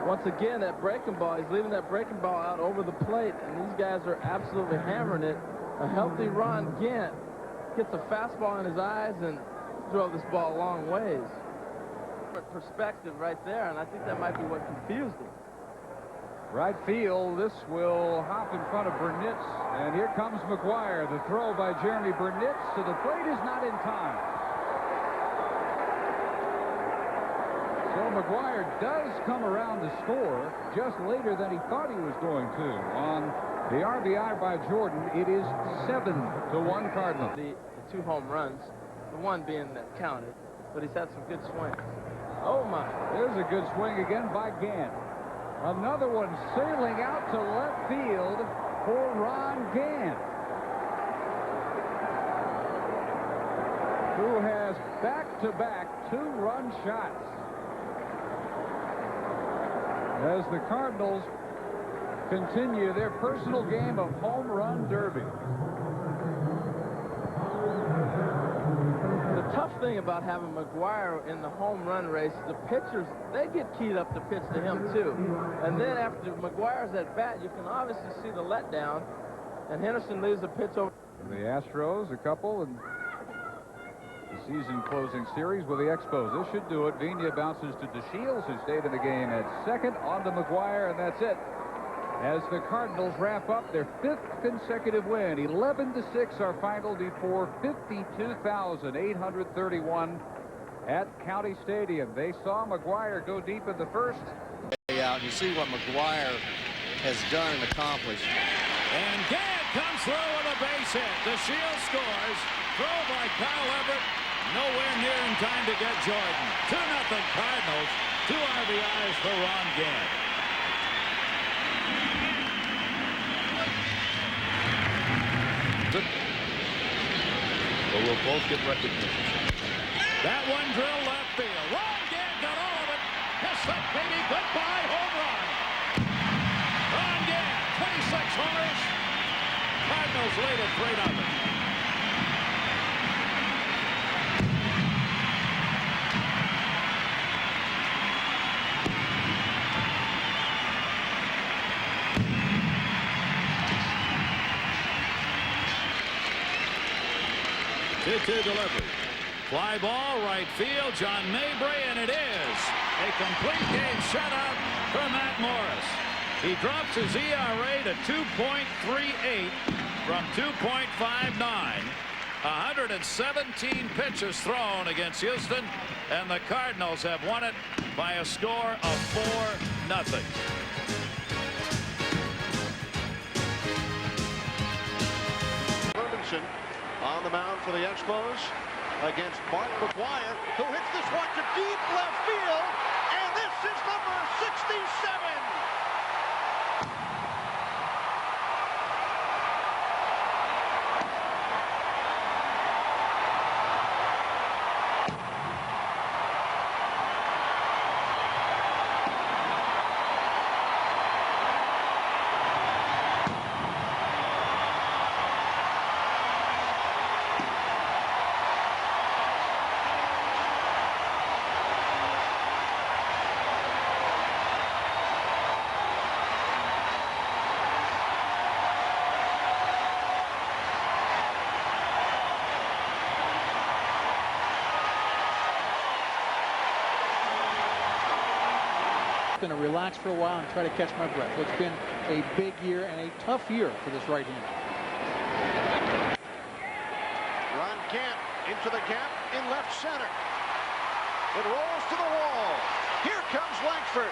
Once again, that breaking ball, he's leaving that breaking ball out over the plate, and these guys are absolutely hammering it. A healthy Ron Gant gets a fastball in his eyes and drove this ball a long ways. Perspective right there, and I think that might be what confused him. Right field, this will hop in front of Burnitz, and here comes McGwire. The throw by Jeremy Burnitz to the plate is not in time. So McGwire does come around to score just later than he thought he was going to. On the RBI by Jordan, it is 7-1 Cardinal. The 2 home runs, the one being that counted, but he's had some good swings. Oh, my. There's a good swing again by Gant. Another one sailing out to left field for Ron Gant, who has back-to-back 2-run shots. As the Cardinals continue their personal game of home run derby. The tough thing about having McGwire in the home run race, the pitchers, they get keyed up to pitch to him too. And then after McGwire's at bat, you can obviously see the letdown, and Henderson leaves the pitch over. The Astros, a couple, and the season closing series with the Expos. This should do it. Vina bounces to DeShields, who stayed in the game at second, on to McGwire, and that's it. As the Cardinals wrap up their 5th consecutive win, 11-6 our final before 52,831 at County Stadium. They saw McGwire go deep in the first. Out, you see what McGwire has done and accomplished. And Gant comes through with a base hit. DeShields scores. Throw by Kyle Everett. Nowhere near in time to get Jordan. 2-0 Cardinals. 2 RBIs for Ron Gant. But we'll both get recognition. That one drill left field. Ron Gant got all of it. Yes, that baby. Goodbye, home run. Ron Gant, 26 homers. Cardinals lead at 3-0. 2-2 delivery. Fly ball, right field, John Mabry, and it is a complete game shutout for Matt Morris. He drops his ERA to 2.38 from 2.59. 117 pitches thrown against Houston, and the Cardinals have won it by a score of 4-0. Robinson on the mound for the Expos against Mark McGwire, who hits this one to deep left field, and this is number 67. Going to relax for a while and try to catch my breath. It's been a big year and a tough year for this right-hander. Ron Gant into the gap in left center. It rolls to the wall. Here comes Langford.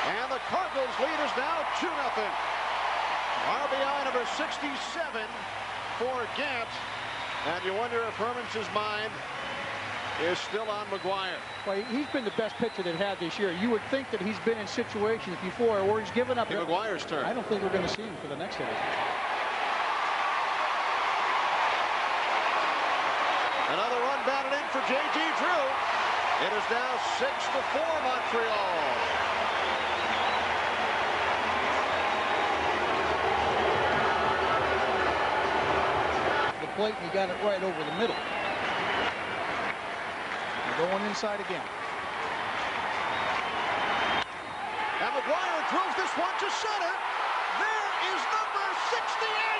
And the Cardinals lead is now 2-0. RBI number 67 for Gant. And you wonder if Herman's mind is still on McGwire. Well, he's been the best pitcher they've had this year. You would think that he's been in situations before where he's given up. McGuire's turn. I don't think we're going to see him for the next inning. Another run batted in for J.G. Drew. It is now 6-4 Montreal. The plate, and he got it right over the middle. Going inside again. And McGwire drills this one to center. There is number 68.